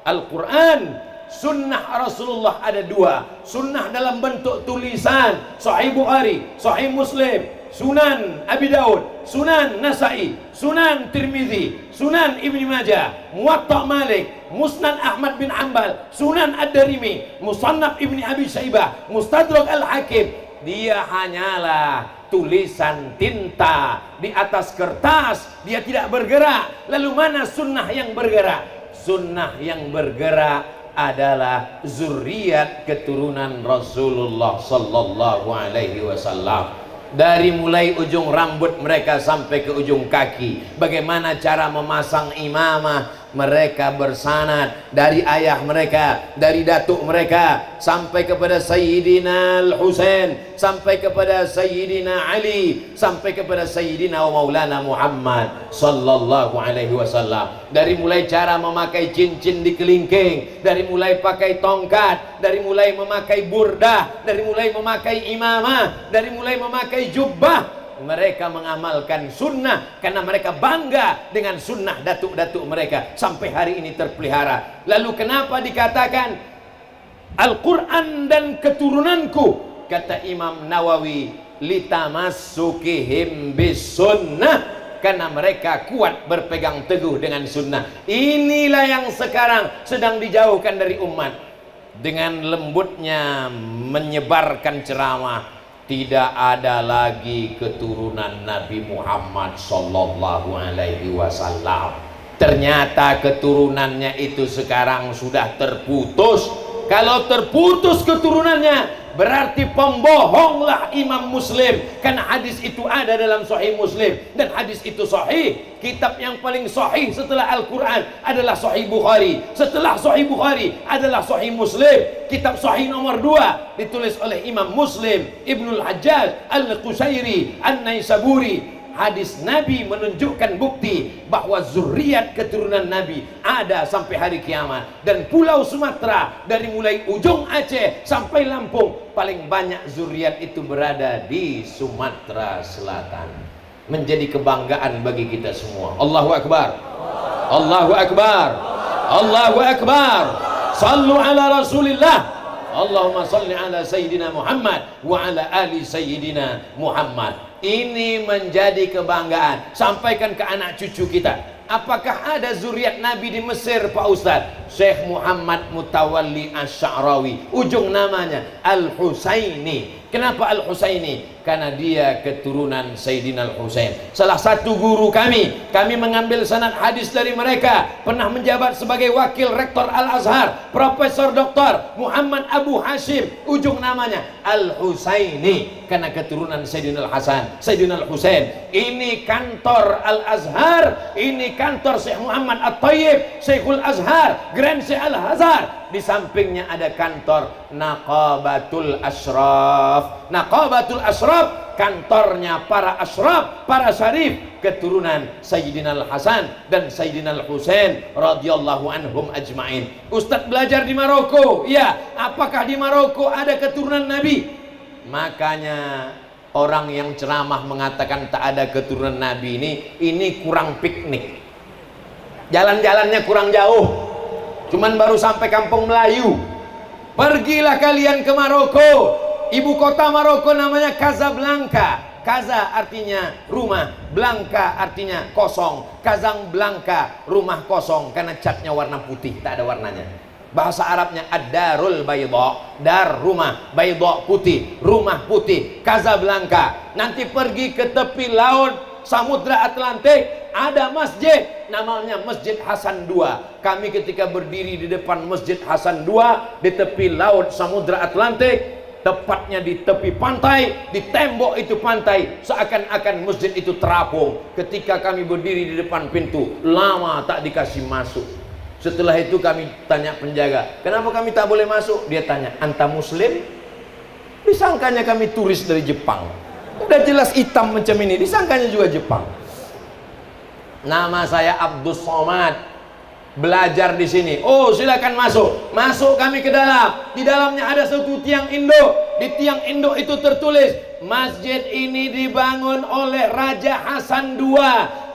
Al-Quran, Sunnah Rasulullah ada dua. Sunnah dalam bentuk tulisan, Sahih Bukhari, Sahih Muslim, Sunan Abi Daud, Sunan Nasai, Sunan Tirmizi, Sunan Ibni Majah, Muwatta Malik, Musnad Ahmad bin Hanbal, Sunan Ad-Darimi, Musannaf Ibni Abi Syaibah, Mustadrak Al-Hakim. Dia hanyalah tulisan tinta di atas kertas, dia tidak bergerak. Lalu mana sunnah yang bergerak? Sunnah yang bergerak adalah zuriat keturunan Rasulullah Sallallahu Alaihi Wasallam. Dari mulai ujung rambut mereka sampai ke ujung kaki, bagaimana cara memasang imamah, mereka bersanad dari ayah mereka, dari datuk mereka, sampai kepada Sayyidina Al-Husain, sampai kepada Sayyidina Ali, sampai kepada Sayyidina wa Maulana Muhammad Sallallahu Alaihi Wasallam. Dari mulai cara memakai cincin di kelingking, dari mulai pakai tongkat, dari mulai memakai burdah, dari mulai memakai imamah, dari mulai memakai jubbah, mereka mengamalkan sunnah karena mereka bangga dengan sunnah datuk-datuk mereka, sampai hari ini terpelihara. Lalu kenapa dikatakan Al-Quran dan keturunanku? Kata Imam Nawawi, litamassukihim bis sunnah, karena mereka kuat berpegang teguh dengan sunnah. Inilah yang sekarang sedang dijauhkan dari umat. Dengan lembutnya menyebarkan ceramah, tidak ada lagi keturunan Nabi Muhammad Sallallahu Alaihi Wasallam. Ternyata keturunannya itu sekarang sudah terputus. Kalau terputus keturunannya, berarti pembohonglah Imam Muslim, karena hadis itu ada dalam Sahih Muslim, dan hadis itu sahih. Kitab yang paling sahih setelah Al-Quran adalah Sahih Bukhari, setelah Sahih Bukhari adalah Sahih Muslim. Kitab sahih nomor 2 ditulis oleh Imam Muslim Ibnul Hajjaj Al-Qusairi An-Naisaburi. Hadis Nabi menunjukkan bukti bahwa zuriat keturunan Nabi ada sampai hari kiamat. Dan pulau Sumatera, dari mulai ujung Aceh sampai Lampung, paling banyak zuriat itu berada di Sumatera Selatan. Menjadi kebanggaan bagi kita semua. Allahu Akbar, Allahu Akbar, Allahu Akbar. Sallu ala Rasulillah. Allahumma salli ala Sayyidina Muhammad wa ala ali Sayyidina Muhammad. Ini menjadi kebanggaan. Sampaikan ke anak cucu kita. Apakah ada zuriat Nabi di Mesir, Pak Ustadz? Syekh Muhammad Mutawalli Asy-Sya'rawi, ujung namanya Al-Husaini. Kenapa Al-Husaini? Karena dia keturunan Sayyidina Al-Husain. Salah satu guru kami mengambil sanad hadis dari mereka. Pernah menjabat sebagai wakil rektor Al-Azhar, Profesor Dr. Muhammad Abu Hashim, ujung namanya Al-Husaini, karena keturunan Sayyidina Al-Hasan, Sayyidina Al-Husain. Ini kantor Al-Azhar, ini kantor Syekh Muhammad At-Tayyib, Syekhul Azhar, Grand Syekh Al-Azhar. Di sampingnya ada kantor Naqabatul Ashraf. Naqabatul Ashraf, kantornya para ashraf, para syarif, keturunan Sayyidina Al-Hasan dan Sayyidina Al-Husain radhiyallahu anhum ajma'in. Ustadz belajar di Maroko. Ya, apakah di Maroko ada keturunan Nabi? Makanya orang yang ceramah mengatakan tak ada keturunan Nabi ini kurang piknik. Jalan-jalannya kurang jauh. Cuman baru sampai kampung Melayu. Pergilah kalian ke Maroko. Ibu kota Maroko namanya Casablanca. Casa artinya rumah, Blanca artinya kosong. Casablanca, rumah kosong, karena catnya warna putih, tak ada warnanya. Bahasa Arabnya ad-darul bayda, dar rumah, bayda putih, rumah putih, Casablanca. Nanti pergi ke tepi laut Samudra Atlantik, ada masjid namanya Masjid Hasan II. Kami ketika berdiri di depan Masjid Hasan II di tepi laut Samudra Atlantik, tepatnya di tepi pantai, di tembok itu pantai, seakan-akan masjid itu terapung. Ketika kami berdiri di depan pintu, lama tak dikasih masuk. Setelah itu kami tanya penjaga, kenapa kami tak boleh masuk? Dia tanya, anta muslim? Disangkanya kami turis dari Jepang. Udah jelas hitam macam ini, disangkanya juga Jepang. Nama saya Abdus Somad, belajar di sini. Oh, silakan masuk. Masuk kami ke dalam. Di dalamnya ada satu tiang induk. Di tiang induk itu tertulis, masjid ini dibangun oleh Raja Hasan II,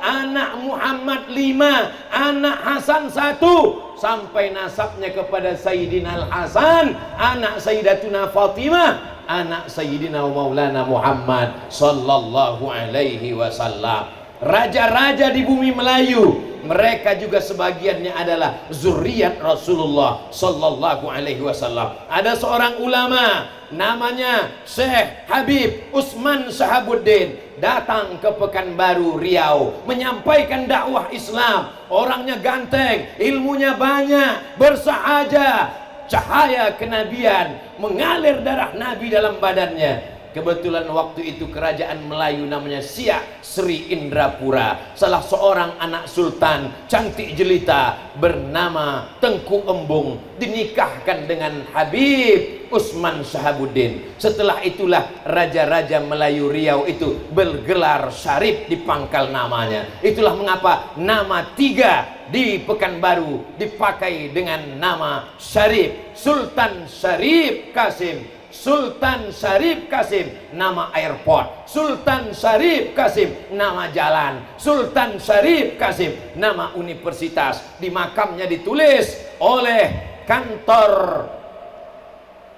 anak Muhammad 5, anak Hasan 1, sampai nasabnya kepada Sayyidina Al-Hasan, anak Sayyidatuna Fatimah, anak Sayyidina Maulana Muhammad sallallahu alaihi wasallam. Raja-raja di bumi Melayu, mereka juga sebagiannya adalah zuriat Rasulullah sallallahu alaihi wasallam. Ada seorang ulama namanya Syekh Habib Usman Shahabuddin, datang ke Pekanbaru Riau menyampaikan dakwah Islam. Orangnya ganteng, ilmunya banyak, bersahaja, cahaya kenabian mengalir darah Nabi dalam badannya. Kebetulan waktu itu kerajaan Melayu namanya Siak Sri Indrapura. Salah seorang anak sultan cantik jelita bernama Tengku Embung dinikahkan dengan Habib Usman Shahabuddin. Setelah itulah raja-raja Melayu Riau itu bergelar syarif di pangkal namanya. Itulah mengapa nama 3 di Pekanbaru dipakai dengan nama syarif. Sultan Syarif Kasim, Sultan Syarif Kasim nama airport, Sultan Syarif Kasim nama jalan, Sultan Syarif Kasim nama universitas. Di makamnya ditulis oleh kantor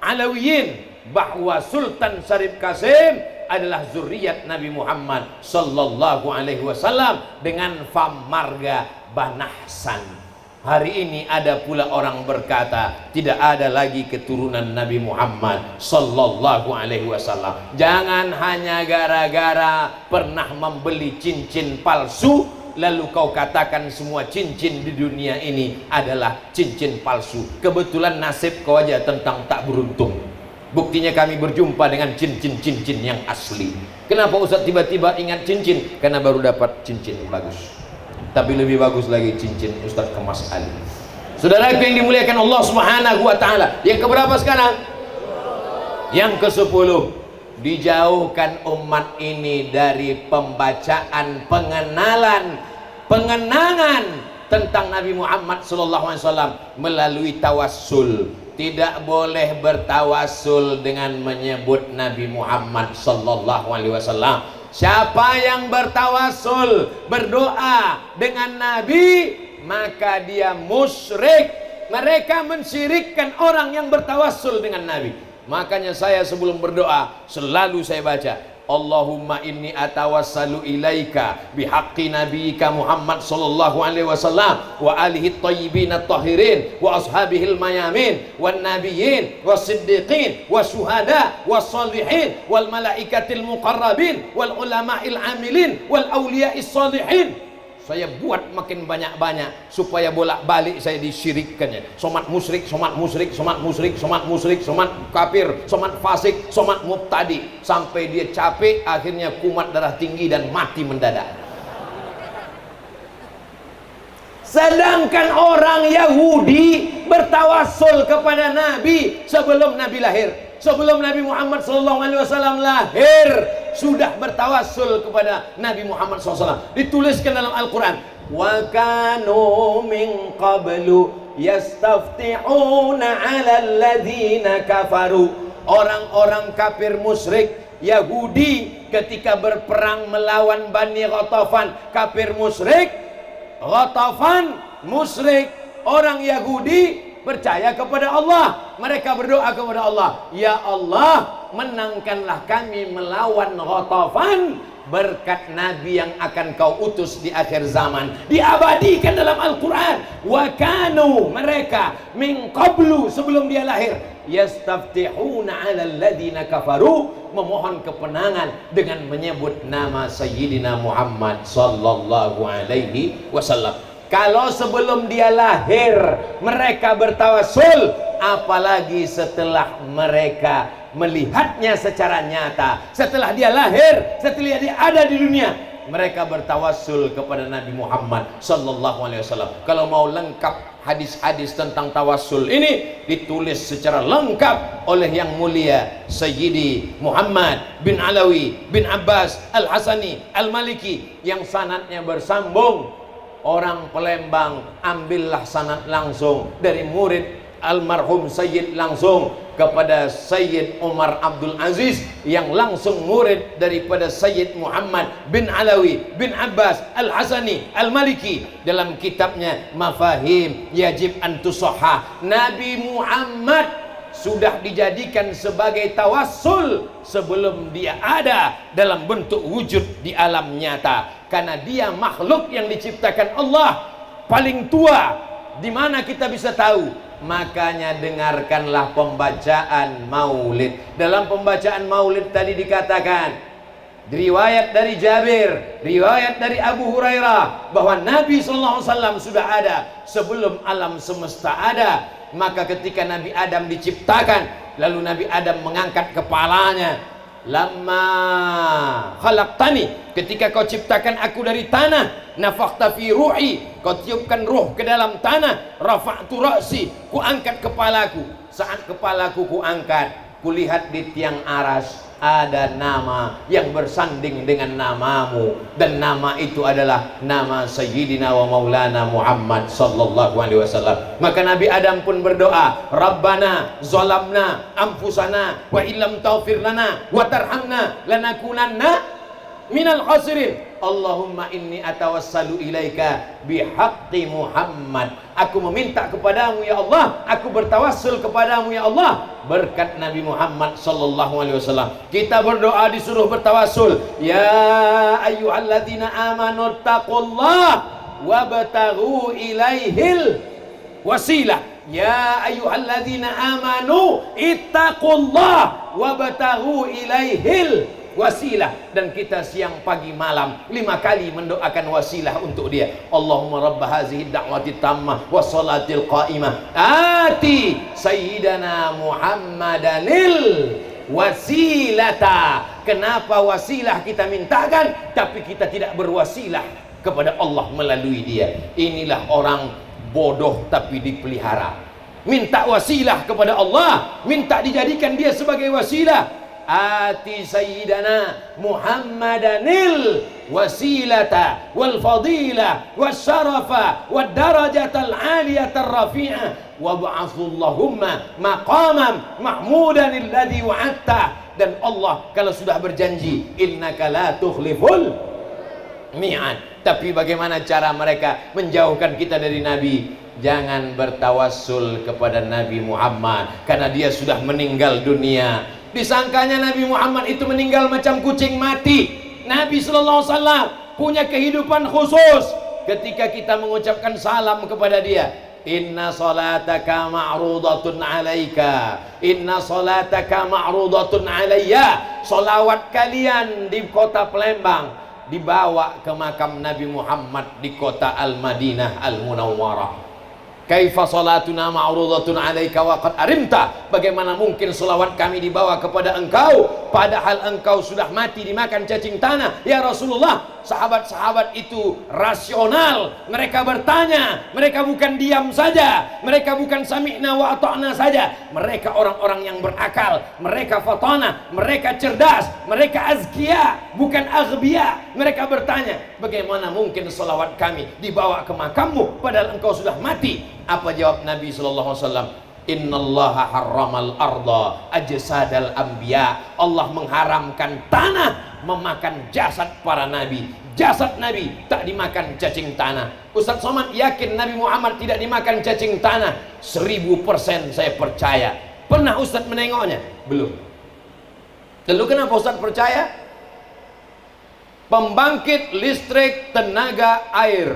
Alawiyin bahwa Sultan Syarif Kasim adalah zuriat Nabi Muhammad sallallahu alaihi wasallam dengan fam marga Banahsan. Hari ini ada pula orang berkata tidak ada lagi keturunan Nabi Muhammad sallallahu alaihi wasallam. Jangan hanya gara-gara pernah membeli cincin palsu lalu kau katakan semua cincin di dunia ini adalah cincin palsu. Kebetulan nasib kau aja tentang tak beruntung. Buktinya kami berjumpa dengan cincin-cincin yang asli. Kenapa Ustaz tiba-tiba ingat cincin? Karena baru dapat cincin bagus. Tapi lebih bagus lagi cincin Ustaz Kemas Ali. Saudara yang dimuliakan Allah Subhanahu wa taala. Yang keberapa sekarang? Yang ke-10. Dijauhkan umat ini dari pembacaan pengenangan tentang Nabi Muhammad SAW melalui tawassul. Tidak boleh bertawassul dengan menyebut Nabi Muhammad SAW. Siapa yang bertawassul, berdoa dengan Nabi, maka dia musyrik. Mereka mensyirikkan orang yang bertawassul dengan Nabi. Makanya saya sebelum berdoa selalu saya baca, Allahumma inni atawassalu ilaika bihaqqi nabiyyika Muhammad sallallahu alaihi wasallam wa alihi thayyibin at-tahirin wa ashabihil mayamin wan nabiyyin was-siddiqin wasyuhada was-shalihin wal malaikatil muqarrabin wal ulama'il amilin wal awliya'is shalihin. Saya buat makin banyak-banyak supaya bolak-balik saya disyirikkannya. Somat musyrik, somat musyrik, somat musyrik, somat musyrik, somat kafir, somat fasik, somat mubtadi, sampai dia capek akhirnya kumat darah tinggi dan mati mendadak. Sedangkan orang Yahudi bertawassul kepada Nabi sebelum Nabi lahir. Sebelum Nabi Muhammad SAW lahir sudah bertawassul kepada Nabi Muhammad SAW. Dituliskan dalam Al-Quran, wa kanu min qablu yastaftihuna 'ala alladhina kafaru. Orang-orang kafir musyrik Yahudi ketika berperang melawan Bani Ghatafan, kafir musyrik, Ghatafan musyrik, orang Yahudi percaya kepada Allah. Mereka berdoa kepada Allah, ya Allah, menangkanlah kami melawan Ghatafan berkat Nabi yang akan kau utus di akhir zaman. Diabadikan dalam Al-Quran, wa kanu, mereka, min qablu, sebelum dia lahir, yastaftihuna 'ala alladhina kafaru, memohon kemenangan dengan menyebut nama Sayyidina Muhammad sallallahu alaihi wasallam. Kalau sebelum dia lahir mereka bertawassul, apalagi setelah mereka melihatnya secara nyata, setelah dia lahir, setelah dia ada di dunia, mereka bertawassul kepada Nabi Muhammad sallallahu alaihi wasallam. Kalau mau lengkap hadis-hadis tentang tawassul ini ditulis secara lengkap oleh yang mulia Sayyidi Muhammad bin Alawi bin Abbas Al-Hasani Al-Maliki, yang sanadnya bersambung. Orang Palembang ambillah sanad langsung dari murid almarhum Sayyid langsung kepada Sayyid Umar Abdul Aziz, yang langsung murid daripada Sayyid Muhammad bin Alawi bin Abbas Al-Hasani Al-Maliki. Dalam kitabnya Mafahim Yajib an Tusahhah, Nabi Muhammad sudah dijadikan sebagai tawassul sebelum dia ada dalam bentuk wujud di alam nyata, karena dia makhluk yang diciptakan Allah, paling tua. Di mana kita bisa tahu? Makanya dengarkanlah pembacaan maulid. Dalam pembacaan maulid tadi dikatakan, riwayat dari Jabir, riwayat dari Abu Hurairah, bahwa Nabi SAW sudah ada sebelum alam semesta ada. Maka ketika Nabi Adam diciptakan, lalu Nabi Adam mengangkat kepalanya, lamma khalaqtani, ketika kau ciptakan aku dari tanah, nafakhta fi ruhi, kau tiupkan ruh ke dalam tanah, rafa'tu ra'si, ku angkat kepalaku. Saat kepalaku ku angkat, kulihat di tiang aras ada nama yang bersanding dengan namamu, dan nama itu adalah nama Sayyidina wa Maulana Muhammad sallallahu alaihi wasallam. Maka Nabi Adam pun berdoa, Rabbana zalamna anfusana wa illam taghfir lana wa tarhamna lanakunanna minal khasirin. Allahumma inni atawassalu ilaika bihaqqi Muhammad. Aku meminta kepadamu ya Allah, aku bertawassul kepadamu ya Allah berkat Nabi Muhammad sallallahu alaihi wasallam. Kita berdoa disuruh bertawassul, ya ayyuhalladzina amanu taqullaha wabtaghu ilaihil wasilah. Ya ayyuhalladzina amanu ittaqullaha wabtaghu ilaihil wasilah, dan kita siang pagi malam 5 kali mendoakan wasilah untuk dia. Allahumma rabb hazihi da'wati tammah was salatil qa'imah ati sayyidana Muhammadanil wasilata. Kenapa wasilah kita mintakan tapi kita tidak berwasilah kepada Allah melalui dia? Inilah orang bodoh tapi dipelihara. Minta wasilah kepada Allah, minta dijadikan dia sebagai wasilah. Ati sayyidana Muhammadanil wasilata wal fadilah wasyarafa wad darajatal aliyatar rafi'ah wab'athullahumma maqaman mahmudan alladhi wa'adta. Dan Allah kalau sudah berjanji, innaka la tukhliful mi'ad. Tapi bagaimana cara mereka menjauhkan kita dari Nabi? Jangan bertawassul kepada Nabi Muhammad, karena dia sudah meninggal dunia. Disangkanya Nabi Muhammad itu meninggal macam kucing mati. Nabi SAW punya kehidupan khusus. Ketika kita mengucapkan salam kepada dia, inna salataka ma'rudatun alaika, inna salataka ma'rudatun alayya. Salawat kalian di kota Palembang dibawa ke makam Nabi Muhammad di kota Al-Madinah Al-Munawwarah. Kaifa salatuna ma'rudatun alaika wa qad arimta. Bagaimana mungkin selawat kami dibawa kepada engkau padahal engkau sudah mati dimakan cacing tanah? Ya Rasulullah, sahabat-sahabat itu rasional. Mereka bertanya, mereka bukan diam saja, mereka bukan sami'na wa ata'na saja. Mereka orang-orang yang berakal, mereka fatana, mereka cerdas, mereka azkiya, bukan aghbiya. Mereka bertanya, bagaimana mungkin selawat kami dibawa ke makammu padahal engkau sudah mati? Apa jawab Nabi sallallahu alaihi wasallam? Innallaha harramal arda ajsadal anbiya. Allah mengharamkan tanah memakan jasad para nabi. Jasad nabi tak dimakan cacing tanah. Ustaz Somad yakin Nabi Muhammad tidak dimakan cacing tanah? 1000% saya percaya. Pernah Ustaz menengoknya? Belum. Lalu kenapa Ustaz percaya? Pembangkit listrik tenaga air,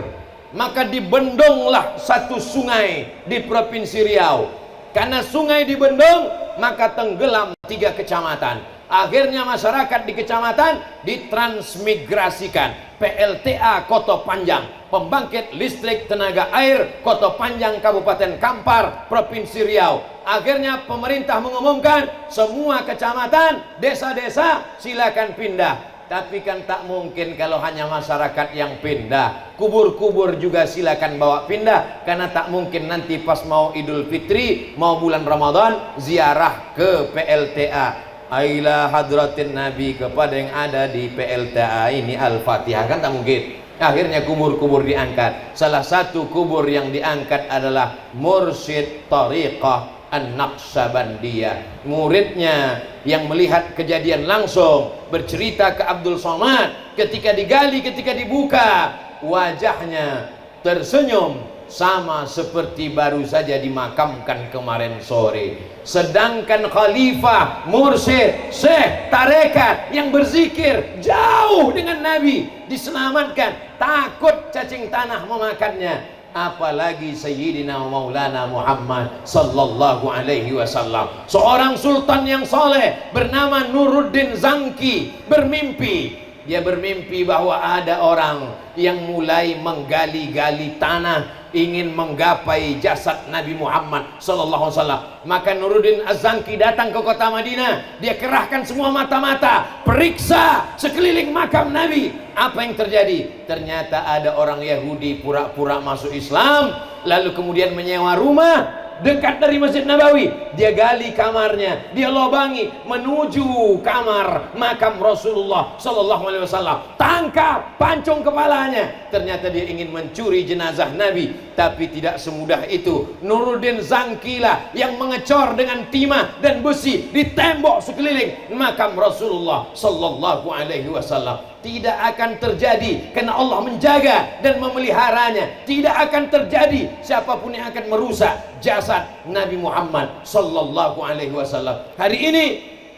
maka dibendunglah satu sungai di Provinsi Riau. Karena sungai dibendung, maka tenggelam 3 kecamatan. Akhirnya masyarakat di kecamatan ditransmigrasikan. PLTA Koto Panjang, pembangkit listrik tenaga air Koto Panjang Kabupaten Kampar Provinsi Riau. Akhirnya pemerintah mengumumkan semua kecamatan, desa-desa silakan pindah. Tapi kan tak mungkin kalau hanya masyarakat yang pindah. Kubur-kubur juga silakan bawa pindah, karena tak mungkin nanti pas mau Idul Fitri, mau bulan Ramadan, ziarah ke PLTA. Aila hadratin Nabi, kepada yang ada di PLTA ini Al-Fatihah, kan tak mungkin. Akhirnya kubur-kubur diangkat. Salah satu kubur yang diangkat adalah Mursyid Tariqah An-Naqsabandiyah, muridnya yang melihat kejadian langsung, bercerita ke Abdul Somad. Ketika digali, ketika dibuka, wajahnya tersenyum sama seperti baru saja dimakamkan kemarin sore. Sedangkan Khalifah Mursyid Syekh Tarekat yang berzikir jauh dengan Nabi diselamatkan, takut cacing tanah memakannya. Apalagi Sayyidina Maulana Muhammad sallallahu alaihi wasallam. Seorang sultan yang soleh bernama Nuruddin Zangki bermimpi. Dia bermimpi bahwa ada orang yang mulai menggali-gali tanah, ingin menggapai jasad Nabi Muhammad sallallahu alaihi wasallam. Maka Nuruddin Az-Zangki datang ke kota Madinah. Dia kerahkan semua mata-mata, periksa sekeliling makam Nabi. Apa yang terjadi? Ternyata ada orang Yahudi pura-pura masuk Islam, lalu kemudian menyewa rumah dekat dari Masjid Nabawi. Dia gali kamarnya, dia lobangi menuju kamar makam Rasulullah sallallahu alaihi wasallam. Tangkap, pancung kepalanya. Ternyata dia ingin mencuri jenazah Nabi, tapi tidak semudah itu. Nuruddin Zangki lah yang mengecor dengan timah dan besi di tembok sekeliling makam Rasulullah sallallahu alaihi wasallam. Tidak akan terjadi karena Allah menjaga dan memeliharanya. Tidak akan terjadi siapapun yang akan merusak jasad Nabi Muhammad sallallahu alaihi wasallam. Hari ini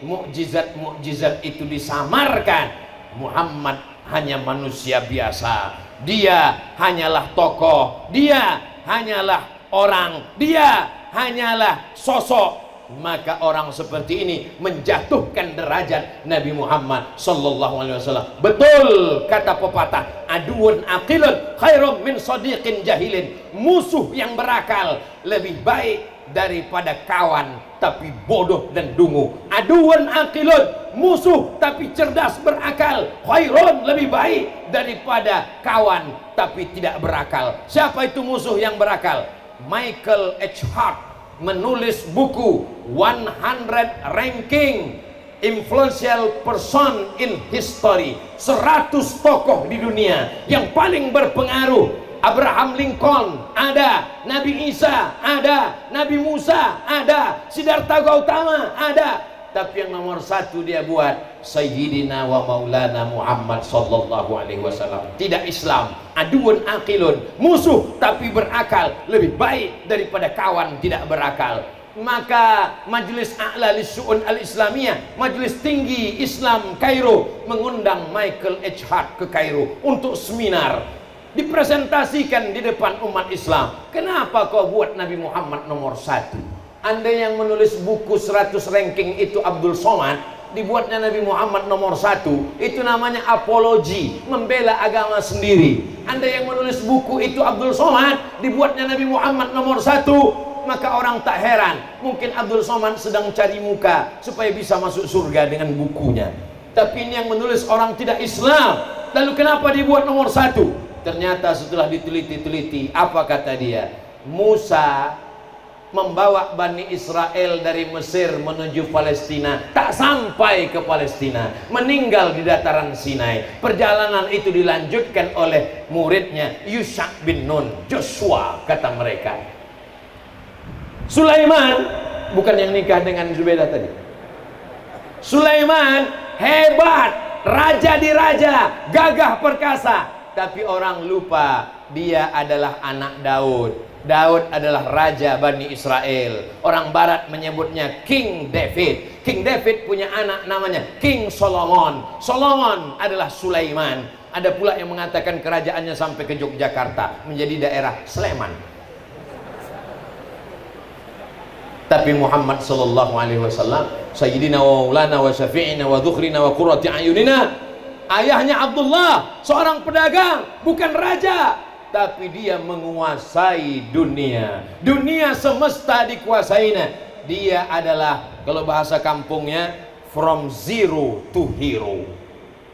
mukjizat-mukjizat itu disamarkan. Muhammad hanya manusia biasa. Dia hanyalah tokoh, dia hanyalah orang, dia hanyalah sosok. maka orang seperti ini menjatuhkan derajat Nabi Muhammad sallallahu alaihi wasallam. Betul kata pepatah, aduun aqilun khairum min sadiqin jahilin. Musuh yang berakal lebih baik daripada kawan tapi bodoh dan dungu. Aduun aqilun, musuh tapi cerdas berakal, khairun, lebih baik daripada kawan tapi tidak berakal. Siapa itu musuh yang berakal? Michael H. Hart menulis buku 100 Ranking Influential Person in History, 100 tokoh di dunia yang paling berpengaruh. Abraham Lincoln ada, Nabi Isa ada, Nabi Musa ada, Siddhartha Gautama ada, tapi yang nomor satu dia buat Sayyidina wa Maulana Muhammad sallallahu alaihi wasallam. Tidak Islam. Aduun aqilun, musuh tapi berakal, lebih baik daripada kawan tidak berakal. Maka Majelis A'la Lissu'un Al-Islamiyah, Majelis Tinggi Islam Kairo, mengundang Michael H. Hart ke Kairo untuk seminar, dipresentasikan di depan umat Islam. Kenapa kau buat Nabi Muhammad nomor satu? Anda yang menulis buku 100 ranking itu Abdul Somad, dibuatnya Nabi Muhammad nomor satu, itu namanya apologi, membela agama sendiri. Anda yang menulis buku itu Abdul Somad, dibuatnya Nabi Muhammad nomor satu, maka orang tak heran, mungkin Abdul Somad sedang cari muka supaya bisa masuk surga dengan bukunya. Tapi ini yang menulis orang tidak Islam. Lalu kenapa dibuat nomor satu? Ternyata setelah diteliti-teliti, apa kata dia? Musa membawa Bani Israel dari Mesir menuju Palestina, tak sampai ke Palestina, meninggal di dataran Sinai. Perjalanan itu dilanjutkan oleh muridnya Yusha bin Nun, Joshua kata mereka. Sulaiman, bukan yang nikah dengan Zubaidah tadi. Sulaiman hebat, raja di raja, gagah perkasa, tapi orang lupa dia adalah anak Daud. Daud adalah raja Bani Israel. Orang barat menyebutnya King David. King David punya anak namanya King Solomon. Solomon adalah Sulaiman. Ada pula yang mengatakan kerajaannya sampai ke Yogyakarta, menjadi daerah Sleman. Tapi Muhammad sallallahu alaihi wasallam, Sayyidina wa Maulana wa Syafi'ina wa Dhukhrina wa Qurrati Ayunina, ayahnya Abdullah, seorang pedagang, bukan raja, tapi dia menguasai dunia. Dunia semesta dikuasainya. Dia adalah, kalau bahasa kampungnya, from zero to hero.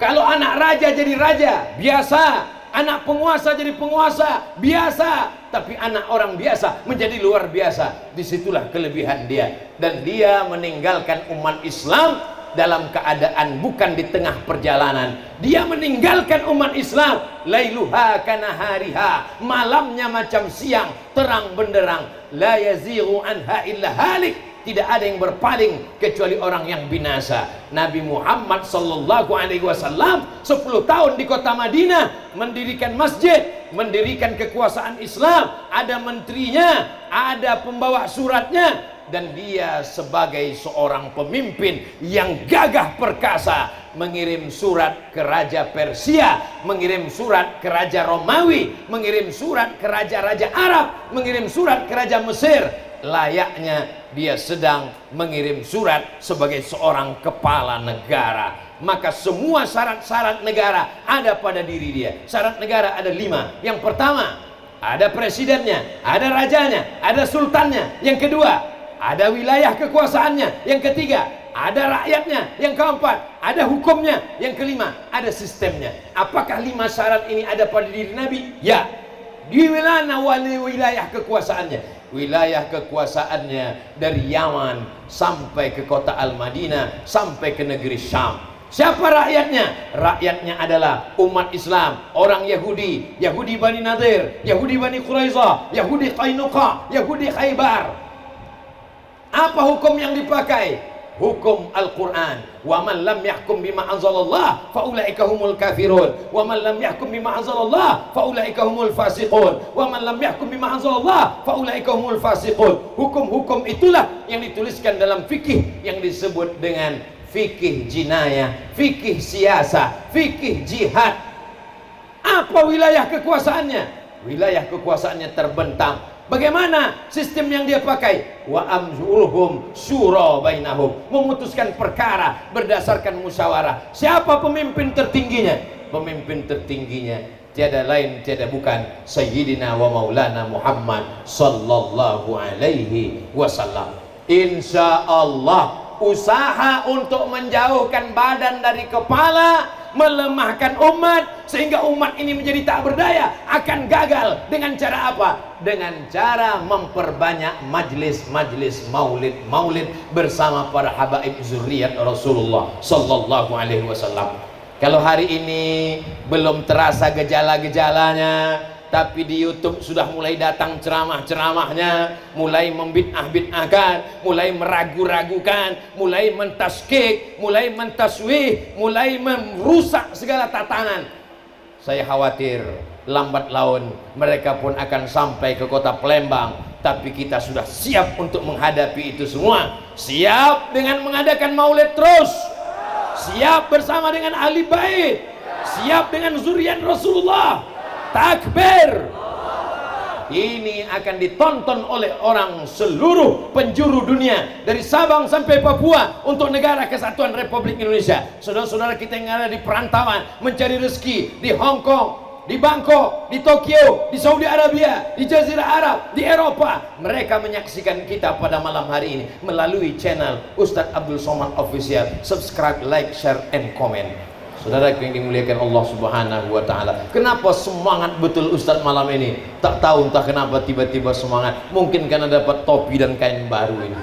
Kalau anak raja jadi raja, biasa. Anak penguasa jadi penguasa, biasa. Tapi anak orang biasa menjadi luar biasa. Disitulah kelebihan dia. Dan dia meninggalkan umat Islam dalam keadaan bukan di tengah perjalanan. Dia meninggalkan umat Islam lailuha kanahariha, malamnya macam siang, terang benderang. La yazighu anha illa halik, tidak ada yang berpaling kecuali orang yang binasa. Nabi Muhammad sallallahu alaihi wasallam 10 tahun di kota Madinah, mendirikan masjid, mendirikan kekuasaan Islam, ada menterinya, ada pembawa suratnya, dan dia sebagai seorang pemimpin yang gagah perkasa mengirim surat ke Raja Persia, mengirim surat ke Raja Romawi, mengirim surat ke raja-raja Arab, mengirim surat ke Raja Mesir. Layaknya dia sedang mengirim surat sebagai seorang kepala negara. Maka semua syarat-syarat negara ada pada diri dia. Syarat negara ada 5. Yang pertama, ada presidennya, ada rajanya, ada sultannya. Yang kedua, ada wilayah kekuasaannya. Yang ketiga, ada rakyatnya. Yang keempat, ada hukumnya. Yang kelima, ada sistemnya. Apakah 5 syarat ini ada pada diri Nabi? Ya. Di wilayah kekuasaannya. Wilayah kekuasaannya dari Yaman sampai ke kota Al-Madinah, sampai ke negeri Syam. Siapa rakyatnya? Rakyatnya adalah umat Islam, orang Yahudi, Yahudi Bani Nadir, Yahudi Bani Quraizah, Yahudi Qainuqa, Yahudi Khaybar. Apa hukum yang dipakai? Hukum Al-Quran. Wa man lam yahkum bima anzalallah fa ulaika humul kafirun, wa man lam yahkum bima anzalallah fa ulaika humul fasiqun, wa man lam yahkum bima anzalallah fa ulaika humul fasiqun. Hukum-hukum itulah yang dituliskan dalam fikih yang disebut dengan fikih jinayah, fikih siasa, fikih jihad. Apa wilayah kekuasaannya? Wilayah kekuasaannya terbentang Bagaimana sistem yang dia pakai? Wa amruhum syura bainahum, memutuskan perkara berdasarkan musyawarah. Siapa pemimpin tertingginya? Pemimpin tertingginya tiada lain tiada bukan Sayyidina wa Maulana Muhammad sallallahu alaihi wasallam. Insya Allah usaha untuk menjauhkan badan dari kepala, melemahkan umat sehingga umat ini menjadi tak berdaya akan gagal. Dengan cara apa? Dengan cara memperbanyak majlis-majlis maulid bersama para habaib zuriat Rasulullah sallallahu alaihi wasallam. Kalau hari ini belum terasa gejala-gejalanya, tapi di YouTube sudah mulai datang ceramah-ceramahnya, mulai membid'ah-bid'ahkan, mulai meragu-ragukan, mulai mentaskik, mulai mentaswih, mulai merusak segala tatanan. Saya khawatir lambat laun mereka pun akan sampai ke kota Palembang, tapi kita sudah siap untuk menghadapi itu semua. Siap dengan mengadakan maulid terus, siap bersama dengan ahli bait, siap dengan zuriat Rasulullah. Takbir. Ini akan ditonton oleh orang seluruh penjuru dunia, dari Sabang sampai Papua, untuk negara kesatuan Republik Indonesia. Saudara-saudara kita yang ada di perantauan mencari rezeki di Hong Kong, di Bangkok, di Tokyo, di Saudi Arabia, di Jazirah Arab, di Eropa, mereka menyaksikan kita pada malam hari ini melalui channel Ustadz Abdul Somad Official. Subscribe, like, share, and comment. Saudara yang dimuliakan Allah Subhanahu wa taala, kenapa semangat betul Ustadz malam ini? Tak tahu entah kenapa tiba-tiba semangat. Mungkin karena dapat topi dan kain baru ini.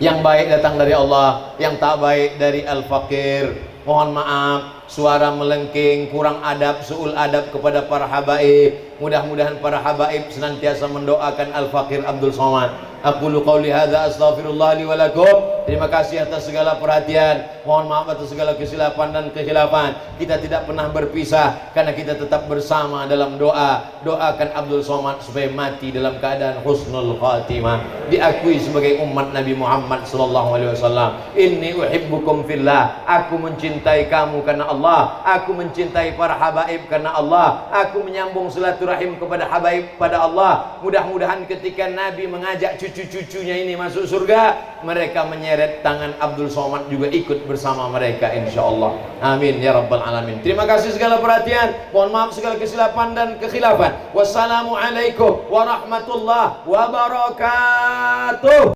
Yang baik datang dari Allah, yang tak baik dari Al-Fakir. Mohon maaf, suara melengking, kurang adab, su'ul adab kepada para habaib. Mudah-mudahan para habaib senantiasa mendoakan Al-Fakir Abdul Somad. Aqulu qauli hadza astaghfirullah li wa lakum. Terima kasih atas segala perhatian. Mohon maaf atas segala kesilapan dan kekhilafan. Kita tidak pernah berpisah karena kita tetap bersama dalam doa. Doakan Abdul Somad supaya mati dalam keadaan husnul khatimah, diakui sebagai umat Nabi Muhammad sallallahu alaihi wasallam. Inni uhibbukum fillah. Aku mencintai kamu karena Allah. Aku mencintai para habaib karena Allah. Aku menyambung silaturahim kepada habaib pada Allah. Mudah-mudahan ketika Nabi mengajak cucu-cucunya ini masuk surga, mereka menyeret tangan Abdul Somad juga ikut bersama mereka insyaallah. Amin ya rabbal alamin. Terima kasih segala perhatian. Mohon maaf segala kesilapan dan kekhilafan. Wassalamualaikum warahmatullahi wabarakatuh.